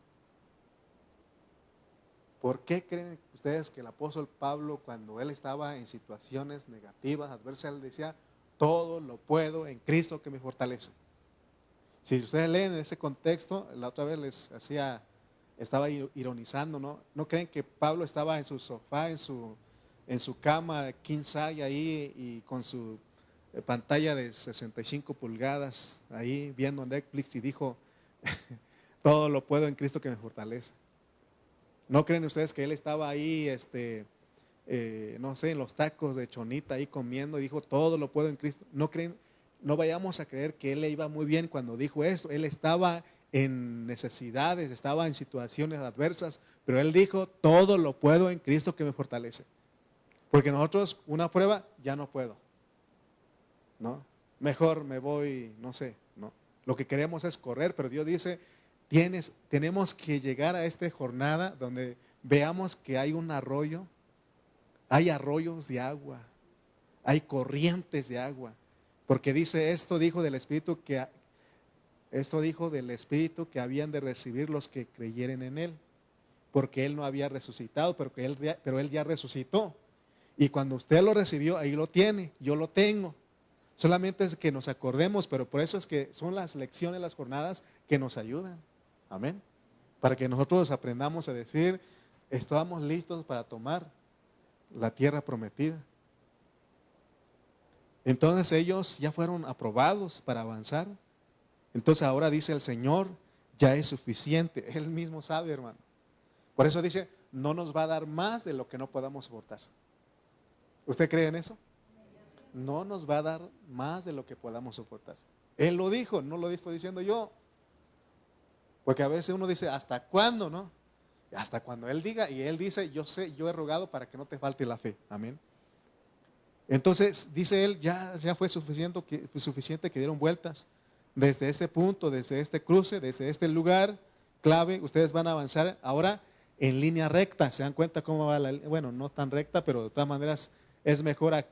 ¿Por qué creen ustedes que el apóstol Pablo, cuando él estaba en situaciones negativas, adversas, él decía, todo lo puedo en Cristo que me fortalece? Si ustedes leen en ese contexto, la otra vez estaba ironizando, ¿no? ¿No creen que Pablo estaba en su sofá, en su cama, king size ahí, y con su pantalla de 65 pulgadas, ahí viendo Netflix, y dijo, todo lo puedo en Cristo que me fortalece? ¿No creen ustedes que él estaba ahí, no sé, en los tacos de chonita ahí comiendo y dijo, todo lo puedo en Cristo? ¿No creen? No vayamos a creer que él le iba muy bien cuando dijo esto. Él estaba en necesidades, estaba en situaciones adversas, pero él dijo, todo lo puedo en Cristo que me fortalece. Porque nosotros, una prueba, ya no puedo, ¿no? Mejor me voy, no sé, ¿no? Lo que queremos es correr, pero Dios dice, tenemos que llegar a esta jornada donde veamos que hay un arroyo, hay arroyos de agua, hay corrientes de agua. Porque dice, esto dijo del Espíritu que habían de recibir los que creyeren en Él. Porque Él no había resucitado, pero Él ya resucitó. Y cuando usted lo recibió, ahí lo tiene, yo lo tengo. Solamente es que nos acordemos, pero por eso es que son las lecciones, las jornadas que nos ayudan. Amén. Para que nosotros aprendamos a decir, estamos listos para tomar la tierra prometida. Entonces ellos ya fueron aprobados para avanzar. Entonces ahora dice el Señor, ya es suficiente. Él mismo sabe, hermano. Por eso dice, no nos va a dar más de lo que no podamos soportar. ¿Usted cree en eso? No nos va a dar más de lo que podamos soportar. Él lo dijo, no lo estoy diciendo yo. Porque a veces uno dice, ¿hasta cuándo, no? Hasta cuando Él diga, y Él dice, yo he rogado para que no te falte la fe. Amén. Entonces, dice Él, ya fue suficiente que dieron vueltas. Desde este punto, desde este cruce, desde este lugar clave, ustedes van a avanzar ahora en línea recta. ¿Se dan cuenta cómo va bueno, no tan recta, pero de todas maneras es mejor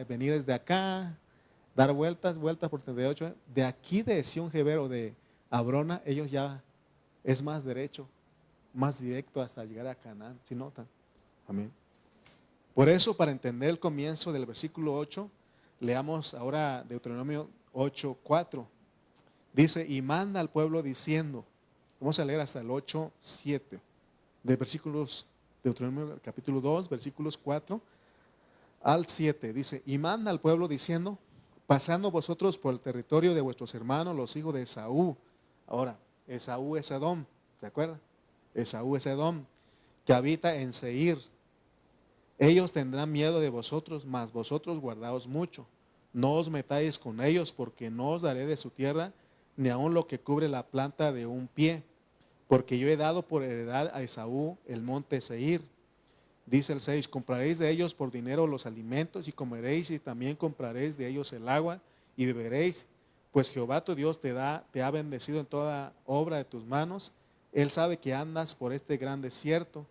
venir desde acá, dar vueltas por 38. De aquí de Sion-Geber o de Abrona, ellos ya es más derecho, más directo hasta llegar a Canaán. ¿Sí notan? Amén. Por eso, para entender el comienzo del versículo 8, leamos ahora Deuteronomio 8:4. Dice, y manda al pueblo diciendo, vamos a leer hasta el 8, 7, de versículos, Deuteronomio capítulo 2, versículos 4 al 7. Dice, y manda al pueblo diciendo, pasando vosotros por el territorio de vuestros hermanos, los hijos de Esaú. Ahora, Esaú es Edom, ¿se acuerdan? Esaú es Edom, que habita en Seir. Ellos tendrán miedo de vosotros, mas vosotros guardaos mucho. No os metáis con ellos, porque no os daré de su tierra, ni aun lo que cubre la planta de un pie. Porque yo he dado por heredad a Esaú el monte Seir. Dice el 6, compraréis de ellos por dinero los alimentos y comeréis y también compraréis de ellos el agua y beberéis, pues Jehová tu Dios te ha bendecido en toda obra de tus manos. Él sabe que andas por este gran desierto.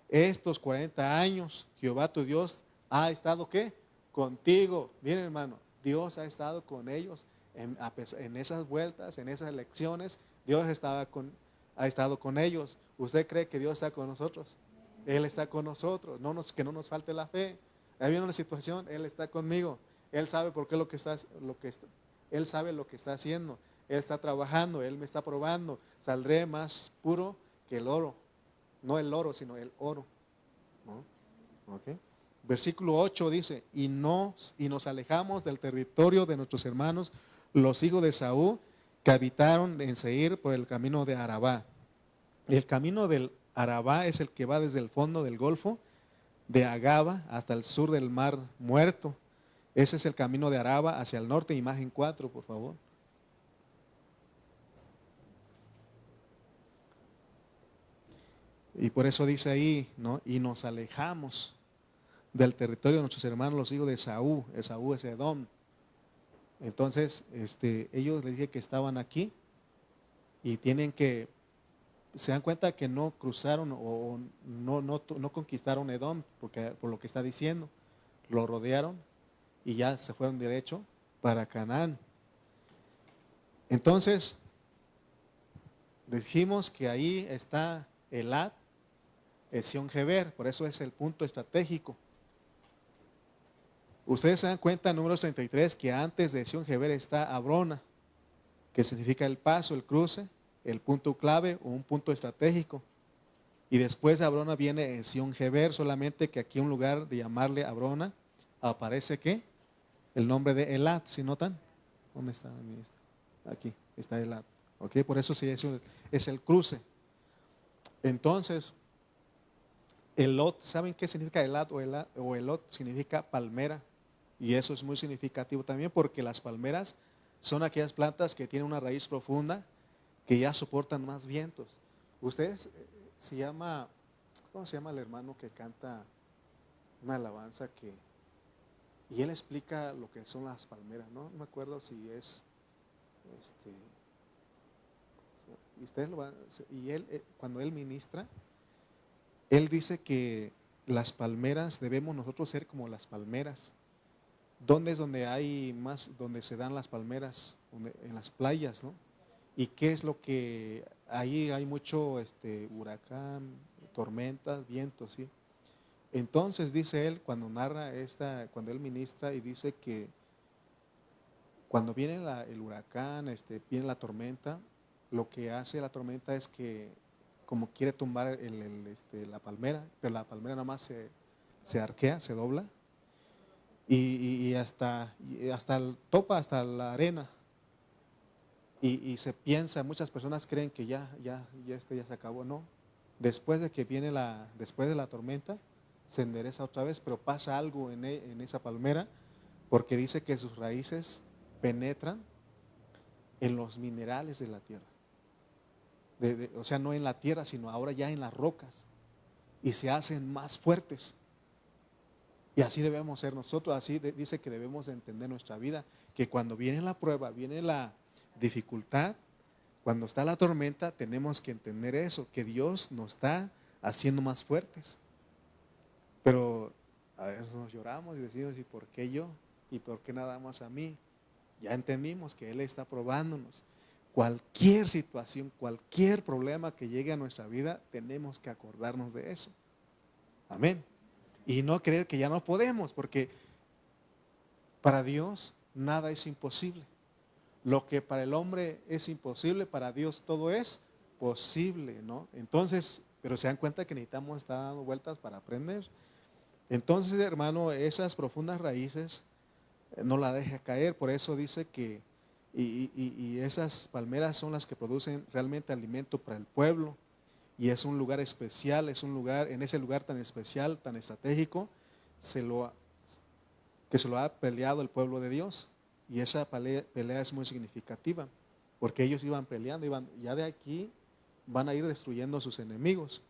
Estos 40 años Jehová tu Dios ha estado ¿qué? Contigo. Miren hermano, Dios ha estado con ellos en esas vueltas, en esas lecciones. Dios ha estado con ellos. ¿Usted cree que Dios está con nosotros? Él está con nosotros, que no nos falte la fe. Ahí viene una situación, Él está conmigo. Él sabe por qué Él sabe lo que está haciendo. Él está trabajando, Él me está probando. Saldré más puro que el oro. No el oro, sino el oro. ¿No? Okay. Versículo 8 dice, y nos alejamos del territorio de nuestros hermanos, los hijos de Esaú, que habitaron en Seir por el camino de Arabá. El camino del Arabá es el que va desde el fondo del Golfo de Agaba hasta el sur del Mar Muerto. Ese es el camino de Araba hacia el norte, imagen 4, por favor. Y por eso dice ahí, ¿no? Y nos alejamos del territorio de nuestros hermanos, los hijos de Esaú. Esaú es Edom. Entonces, ellos les dije que estaban aquí y tienen que, se dan cuenta que no cruzaron o no conquistaron Edom, por lo que está diciendo. Lo rodearon y ya se fueron derecho para Canaán. Entonces, dijimos que ahí está Elat, Ezión-Geber, por eso es el punto estratégico. Ustedes se dan cuenta en Números 33 que antes de Ezión-Geber está Abrona, que significa el paso, el cruce, el punto clave o un punto estratégico. Y después de Abrona viene Ezión-Geber, solamente que aquí en lugar de llamarle Abrona, aparece ¿qué? El nombre de Elat, ¿sí notan? ¿Dónde está? Aquí está Elat. ¿Ok? Por eso sí es el cruce. Entonces, Elot, ¿saben qué significa Elat o Elot? Significa palmera. Y eso es muy significativo también porque las palmeras son aquellas plantas que tienen una raíz profunda que ya soportan más vientos. Ustedes, ¿cómo se llama el hermano que canta una alabanza y él explica lo que son las palmeras? No me acuerdo si es, y ustedes y él, cuando él ministra, él dice que las palmeras, debemos nosotros ser como las palmeras. ¿Dónde es donde hay más, donde se dan las palmeras? En las playas, ¿no? ¿Y qué es lo que, ahí hay mucho huracán, tormentas, vientos, ¿sí? Entonces dice él, cuando narra cuando él ministra y dice que cuando viene el huracán, viene la tormenta, lo que hace la tormenta es que como quiere tumbar la palmera, pero la palmera nada más se arquea, se dobla y hasta topa hasta la arena. Y se piensa, muchas personas creen que ya se acabó. No, después de la tormenta se endereza otra vez, pero pasa algo en esa palmera porque dice que sus raíces penetran en los minerales de la tierra. O sea, no en la tierra, sino ahora ya en las rocas, y se hacen más fuertes. Y así debemos ser nosotros. Así dice que debemos de entender nuestra vida, que cuando viene la prueba, viene la dificultad, cuando está la tormenta, tenemos que entender eso, que Dios nos está haciendo más fuertes. Pero a veces nos lloramos y decimos, ¿y por qué yo? ¿Y por qué nada más a mí? Ya entendimos que Él está probándonos. Cualquier situación, cualquier problema que llegue a nuestra vida, tenemos que acordarnos de eso. Amén. Y no creer que ya no podemos, porque para Dios nada es imposible. Lo que para el hombre es imposible, para Dios todo es posible, ¿no? Entonces, pero se dan cuenta que necesitamos estar dando vueltas para aprender. Entonces, hermano, esas profundas raíces no la deja caer. Por eso dice que, y esas palmeras son las que producen realmente alimento para el pueblo. Y es un lugar especial, es un lugar, en ese lugar tan especial, tan estratégico, que se lo ha peleado el pueblo de Dios. Y esa pelea es muy significativa, porque ellos iban peleando, ya de aquí van a ir destruyendo a sus enemigos.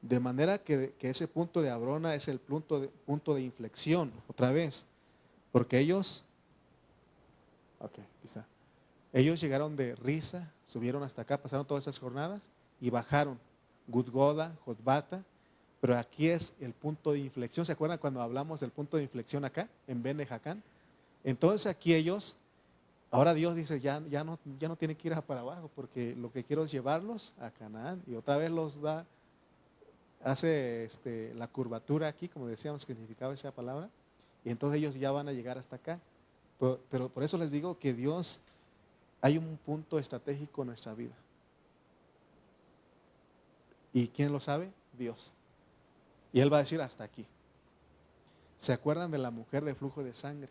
De manera que ese punto de Abrona es el punto de inflexión, otra vez, porque ellos, ok, aquí está. Ellos llegaron de Risa, subieron hasta acá, pasaron todas esas jornadas y bajaron. Gudgoda, Jotbata, pero aquí es el punto de inflexión. ¿Se acuerdan cuando hablamos del punto de inflexión acá, en Ben Jacán? Entonces aquí ellos, ahora Dios dice, ya no tienen que ir para abajo, porque lo que quiero es llevarlos a Canaán. Y otra vez los da, hace la curvatura aquí, como decíamos que significaba esa palabra, y entonces ellos ya van a llegar hasta acá. Pero por eso les digo que Dios, hay un punto estratégico en nuestra vida. ¿Y quién lo sabe? Dios. Y Él va a decir hasta aquí. ¿Se acuerdan de la mujer de flujo de sangre?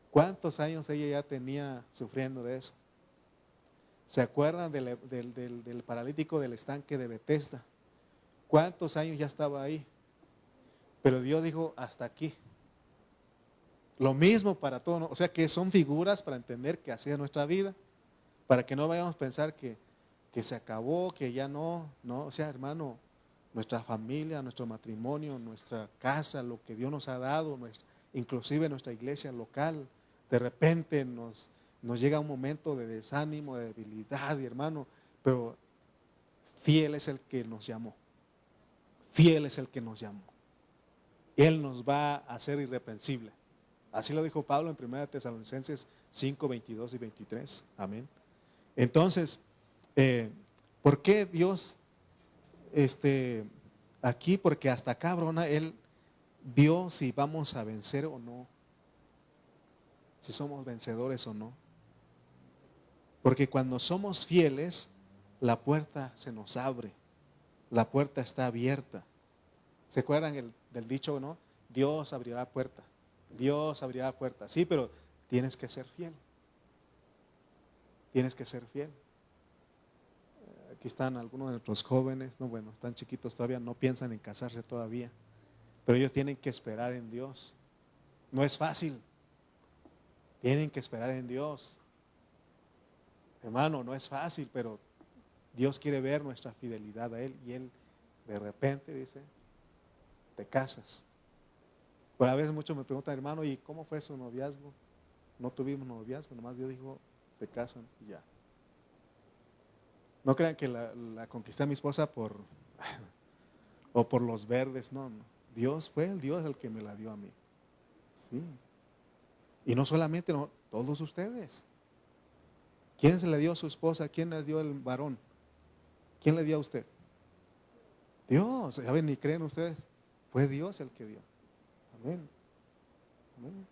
¿Cuántos años ella ya tenía sufriendo de eso? ¿Se acuerdan del paralítico del estanque de Betesda? ¿Cuántos años ya estaba ahí? Pero Dios dijo hasta aquí. Lo mismo para todos, ¿no? O sea que son figuras para entender que así es nuestra vida, para que no vayamos a pensar que se acabó, que ya no, o sea, hermano, nuestra familia, nuestro matrimonio, nuestra casa, lo que Dios nos ha dado, inclusive nuestra iglesia local, de repente nos llega un momento de desánimo, de debilidad, y hermano, pero fiel es el que nos llamó, fiel es el que nos llamó. Él nos va a hacer irreprensible. Así lo dijo Pablo en 1 Tesalonicenses 5, 22 y 23. Amén. Entonces, ¿por qué Dios aquí? Porque hasta acá, Abrona, Él vio si vamos a vencer o no, si somos vencedores o no. Porque cuando somos fieles, la puerta se nos abre, la puerta está abierta. ¿Se acuerdan del dicho, no? Dios abrirá la puerta, Dios abrirá la puerta. Sí, pero tienes que ser fiel. Tienes que ser fiel. Aquí están algunos de nuestros jóvenes, no, bueno, están chiquitos todavía, no piensan en casarse todavía, pero ellos tienen que esperar en Dios. No es fácil, tienen que esperar en Dios. Hermano, no es fácil, pero Dios quiere ver nuestra fidelidad a Él, y Él de repente dice, te casas. Pero a veces muchos me preguntan, hermano, ¿y cómo fue su noviazgo? No tuvimos noviazgo, nomás Dios dijo, se casan y ya. No crean que la conquisté a mi esposa o por los verdes, no. Dios fue el Dios el que me la dio a mí. Sí. Y no solamente todos ustedes. ¿Quién se le dio a su esposa? ¿Quién le dio el varón? ¿Quién le dio a usted? Dios. Ya ven, ni creen ustedes. Fue Dios el que dio. Amén. Amén.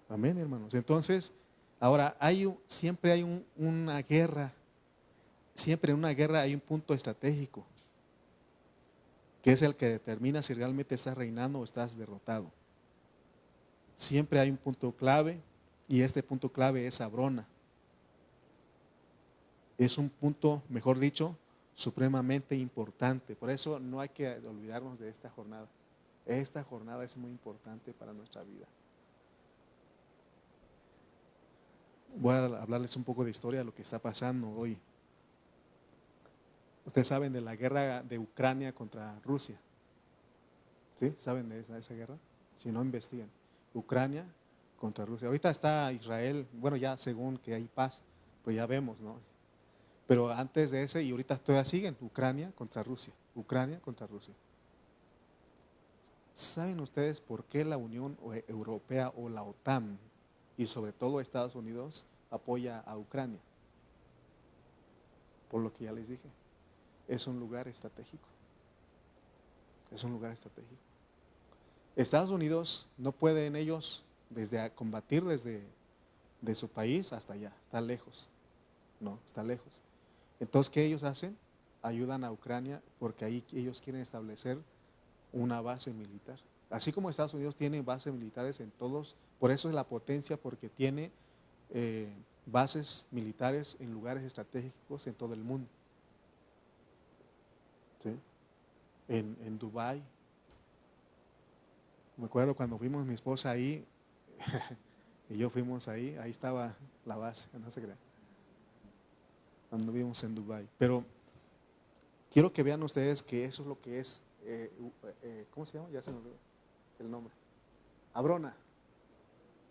Amén, hermanos. Entonces, ahora siempre hay una guerra. Siempre en una guerra hay un punto estratégico, que es el que determina si realmente estás reinando o estás derrotado. Siempre hay un punto clave, y este punto clave es Abrona. Es un punto, mejor dicho, supremamente importante. Por eso no hay que olvidarnos de esta jornada. Esta jornada es muy importante para nuestra vida. Voy a hablarles un poco de historia de lo que está pasando hoy. Ustedes saben de la guerra de Ucrania contra Rusia. ¿Sí? ¿Saben de esa guerra? Si no, investiguen. Ucrania contra Rusia. Ahorita está Israel, bueno, ya según que hay paz, pues ya vemos, ¿no? Pero antes de ese, y ahorita todavía siguen, Ucrania contra Rusia. Ucrania contra Rusia. ¿Saben ustedes por qué la Unión Europea o la OTAN, y sobre todo Estados Unidos, apoya a Ucrania? Por lo que ya les dije. Es un lugar estratégico. Es un lugar estratégico. Estados Unidos no pueden ellos combatir desde de su país hasta allá, está lejos, no, está lejos. Entonces, ¿qué ellos hacen? Ayudan a Ucrania porque ahí ellos quieren establecer una base militar. Así como Estados Unidos tiene bases militares en todos, por eso es la potencia, porque tiene bases militares en lugares estratégicos en todo el mundo. ¿Sí? En Dubái. Me acuerdo cuando fuimos mi esposa ahí y yo fuimos ahí estaba la base, no se crea. Cuando vimos en Dubái. Pero quiero que vean ustedes que eso es lo que es, ¿cómo se llama? Ya se me olvidó el nombre. Abrona.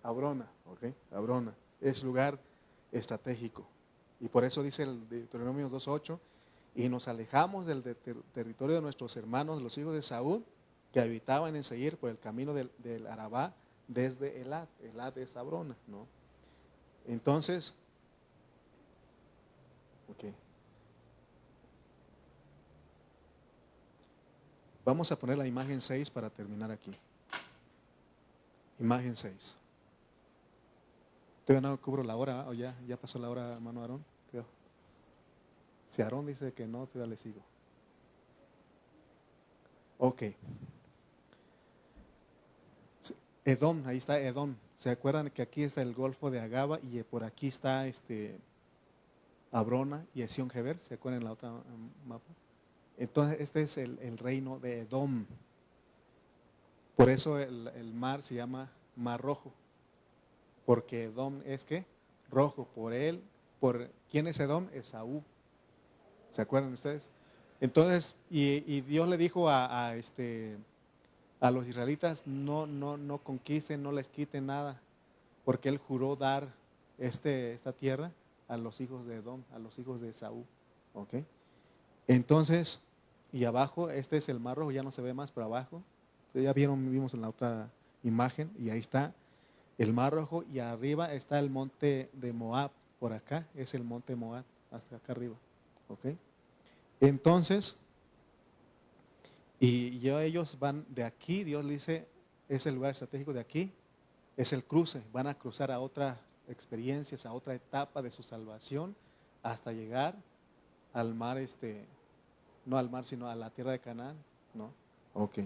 Abrona, ¿ok? Abrona. Es lugar estratégico. Y por eso dice el Deuteronomio 2:8, y nos alejamos del territorio de nuestros hermanos, los hijos de Saúl, que habitaban en Seir por el camino del Arabá, desde Elad. Elad es Abrona, ¿no? Entonces, ok. Vamos a poner la imagen 6 para terminar aquí. Imagen 6. Todavía no cubro la hora, o ya pasó la hora, hermano Aarón. Si Aarón dice que no, todavía le sigo. Ok. Edom, ahí está Edom. ¿Se acuerdan que aquí está el Golfo de Agaba y por aquí está Abrona y Esión Geber? ¿Se acuerdan en la otra mapa? Entonces este es el reino de Edom. Por eso el mar se llama Mar Rojo. Porque Edom es ¿qué? Rojo. ¿Quién es Edom? Esaú. ¿Se acuerdan ustedes? Entonces, y Dios le dijo a los israelitas, no conquisten, no les quiten nada, porque Él juró dar esta tierra a los hijos de Edom, a los hijos de Esaú. ¿Ok? Entonces, y abajo, este es el Mar Rojo, ya no se ve más, pero abajo, ya vimos en la otra imagen, y ahí está el Mar Rojo, y arriba está el monte de Moab, por acá es el monte Moab, hasta acá arriba. ¿Ok? Entonces, y ya ellos van de aquí, Dios le dice, es el lugar estratégico de aquí, es el cruce, van a cruzar a otras experiencias, a otra etapa de su salvación, hasta llegar al mar, no al mar, sino a la tierra de Canaán, ¿no? Ok.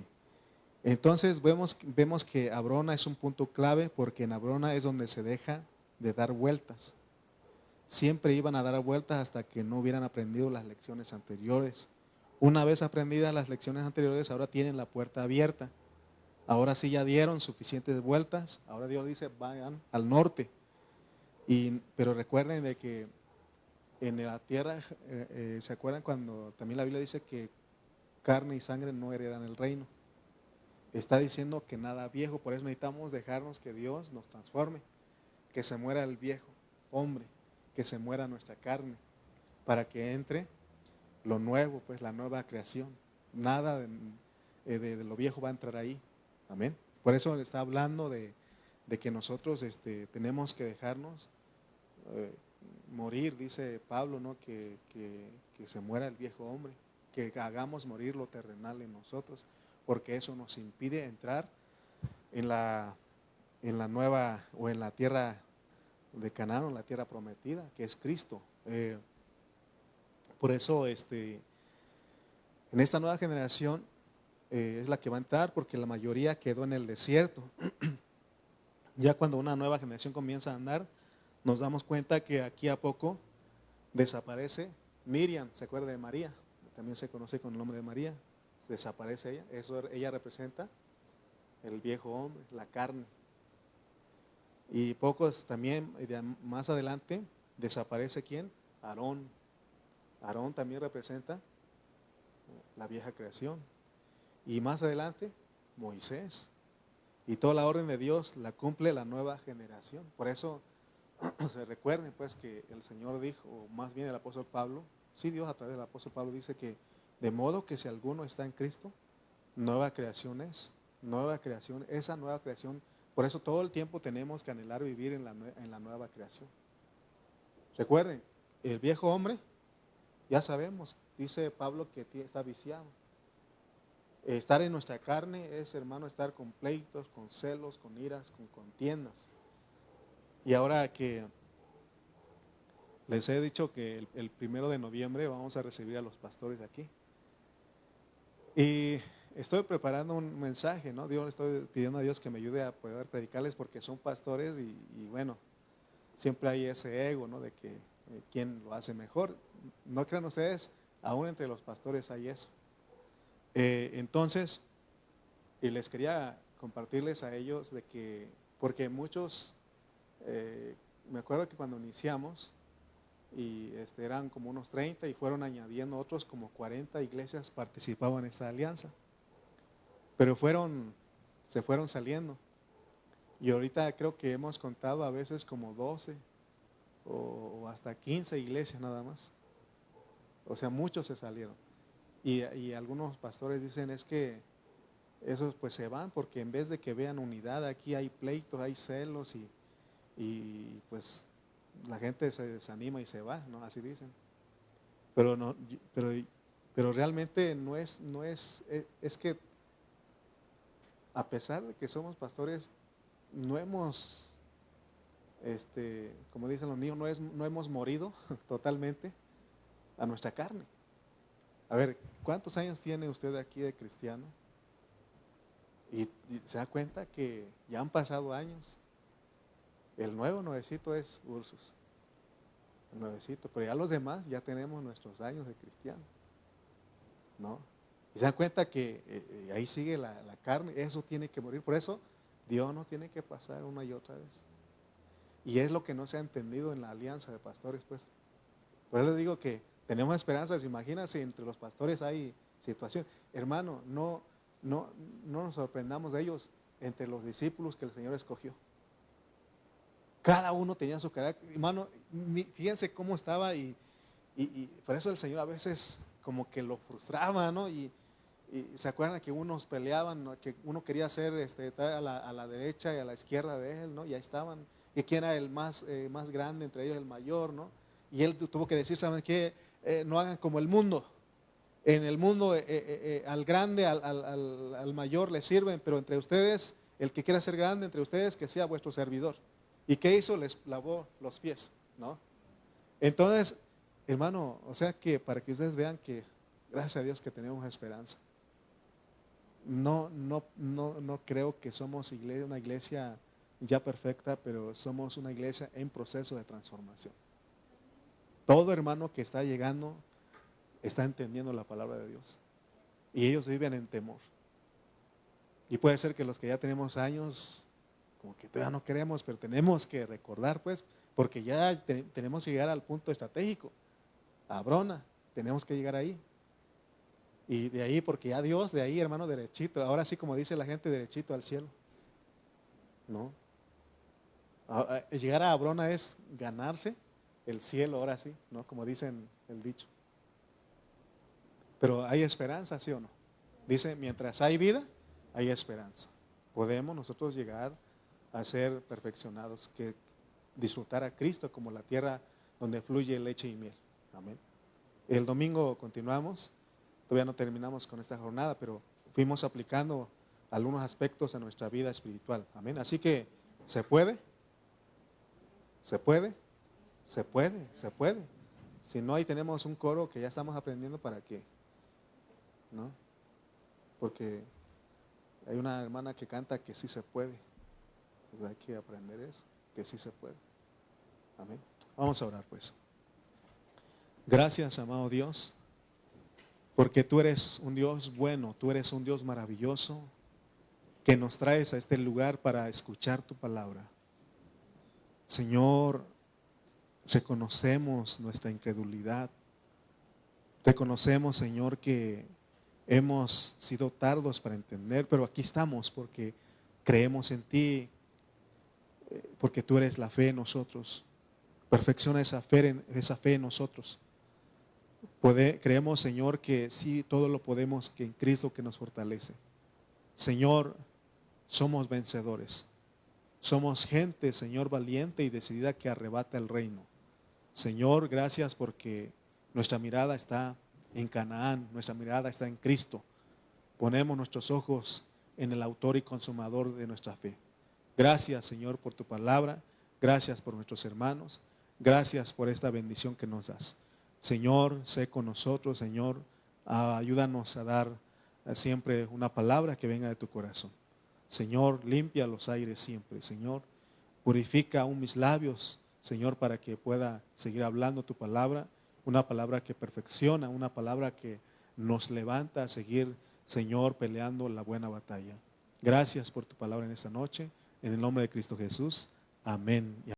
Entonces vemos que Abrona es un punto clave, porque en Abrona es donde se deja de dar vueltas. Siempre iban a dar vueltas hasta que no hubieran aprendido las lecciones anteriores. Una vez aprendidas las lecciones anteriores, ahora tienen la puerta abierta. Ahora sí ya dieron suficientes vueltas. Ahora Dios dice, vayan al norte. Pero recuerden de que en la tierra, ¿se acuerdan cuando también la Biblia dice que carne y sangre no heredan el reino? Está diciendo que nada viejo, por eso necesitamos dejarnos que Dios nos transforme, que se muera el viejo hombre, que se muera nuestra carne, para que entre lo nuevo, pues la nueva creación. Nada de lo viejo va a entrar ahí. Amén. Por eso está hablando de que nosotros tenemos que dejarnos morir, dice Pablo, ¿no? Que se muera el viejo hombre, que hagamos morir lo terrenal en nosotros, porque eso nos impide entrar en la nueva, o en la tierra de Canaán, en la tierra prometida, que es Cristo. Por eso en esta nueva generación es la que va a entrar, porque la mayoría quedó en el desierto. Ya cuando una nueva generación comienza a andar, nos damos cuenta que aquí a poco desaparece Miriam. ¿Se acuerda de María? También se conoce con el nombre de María. Desaparece ella. Ella representa el viejo hombre, la carne. Y pocos también, más adelante, desaparece ¿quién? Aarón. Aarón también representa la vieja creación. Y más adelante, Moisés. Y toda la orden de Dios la cumple la nueva generación. Por eso se recuerden pues que el Señor dijo, o más bien el apóstol Pablo, sí, Dios a través del apóstol Pablo dice que de modo que si alguno está en Cristo, nueva creación es, esa nueva creación. Por eso todo el tiempo tenemos que anhelar vivir en la nueva creación. Recuerden, el viejo hombre, ya sabemos, dice Pablo que está viciado. Estar en nuestra carne es, hermano, estar con pleitos, con celos, con iras, con contiendas. Y ahora que les he dicho que el 1 de noviembre vamos a recibir a los pastores aquí. Y estoy preparando un mensaje, ¿no? Estoy pidiendo a Dios que me ayude a poder predicarles porque son pastores y bueno, siempre hay ese ego, ¿no? De que quién lo hace mejor. No crean ustedes, aún entre los pastores hay eso. Entonces, y les quería compartirles a ellos de que, porque muchos, me acuerdo que cuando iniciamos, y eran como unos 30 y fueron añadiendo otros, como 40 iglesias participaban en esta alianza. Pero se fueron saliendo. Y ahorita creo que hemos contado a veces como 12 o hasta 15 iglesias nada más. O sea, muchos se salieron. Y algunos pastores dicen es que esos pues se van porque en vez de que vean unidad, aquí hay pleitos, hay celos y pues la gente se desanima y se va, ¿no? Así dicen. Pero no, pero realmente es que a pesar de que somos pastores, no hemos, como dicen los niños, no hemos morido totalmente a nuestra carne. A ver, ¿cuántos años tiene usted aquí de cristiano? Y se da cuenta que ya han pasado años. El nuevo nuevecito es Ursus, el nuevecito, pero ya los demás ya tenemos nuestros años de cristiano, ¿no? Y se dan cuenta que ahí sigue la carne, eso tiene que morir. Por eso Dios nos tiene que pasar una y otra vez. Y es lo que no se ha entendido en la alianza de pastores, pues. Por eso les digo que tenemos esperanzas. Imagínense, entre los pastores hay situación. Hermano, no nos sorprendamos de ellos entre los discípulos que el Señor escogió. Cada uno tenía su carácter. Hermano, fíjense cómo estaba y por eso el Señor a veces como que lo frustraba, ¿no? Y se acuerdan que unos peleaban, ¿no? Que uno quería ser a la derecha y a la izquierda de él, ¿no? Y ahí estaban. Y quién era el más grande entre ellos, el mayor, ¿no? Y él tuvo que decir, ¿saben qué? No hagan como el mundo. En el mundo al grande, al mayor le sirven, pero entre ustedes, el que quiera ser grande entre ustedes, que sea vuestro servidor. ¿Y qué hizo? Les lavó los pies, ¿no? Entonces, hermano, o sea que para que ustedes vean que gracias a Dios que tenemos esperanza. No creo que somos una iglesia ya perfecta, pero somos una iglesia en proceso de transformación. Todo hermano que está llegando está entendiendo la palabra de Dios. Y ellos viven en temor. Y puede ser que los que ya tenemos años, como que todavía no queremos, pero tenemos que recordar, pues, porque ya tenemos que llegar al punto estratégico. A Brona, tenemos que llegar ahí. Y de ahí, porque ya Dios, de ahí, hermano, derechito. Ahora sí, como dice la gente, derechito al cielo. ¿No? Llegar a Abrona es ganarse el cielo, ahora sí, ¿no? Como dicen el dicho. Pero hay esperanza, ¿sí o no? Dice, mientras hay vida, hay esperanza. Podemos nosotros llegar a ser perfeccionados, que disfrutar a Cristo como la tierra donde fluye leche y miel. Amén. El domingo continuamos, todavía no terminamos con esta jornada, pero fuimos aplicando algunos aspectos a nuestra vida espiritual. Amén. Así que se puede. Si no, ahí tenemos un coro que ya estamos aprendiendo para qué, ¿no? Porque hay una hermana que canta que sí se puede. Entonces hay que aprender eso, que sí se puede. Amén. Vamos a orar pues. Gracias, amado Dios, porque tú eres un Dios bueno, tú eres un Dios maravilloso, que nos traes a este lugar para escuchar tu palabra. Señor, reconocemos nuestra incredulidad. Reconocemos, Señor, que hemos sido tardos para entender, pero aquí estamos porque creemos en ti, porque tú eres la fe en nosotros. Perfecciona esa fe en nosotros. Creemos, Señor, que sí, todo lo podemos que en Cristo que nos fortalece. Señor, somos vencedores. Somos gente, Señor, valiente y decidida que arrebata el reino. Señor, gracias porque nuestra mirada está en Canaán, nuestra mirada está en Cristo. Ponemos nuestros ojos en el autor y consumador de nuestra fe. Gracias, Señor, por tu palabra. Gracias por nuestros hermanos. Gracias por esta bendición que nos das. Señor, sé con nosotros, Señor. Ayúdanos a dar siempre una palabra que venga de tu corazón. Señor, limpia los aires siempre, Señor. Purifica aún mis labios, Señor, para que pueda seguir hablando tu palabra. Una palabra que perfecciona, una palabra que nos levanta a seguir, Señor, peleando la buena batalla. Gracias por tu palabra en esta noche. En el nombre de Cristo Jesús. Amén.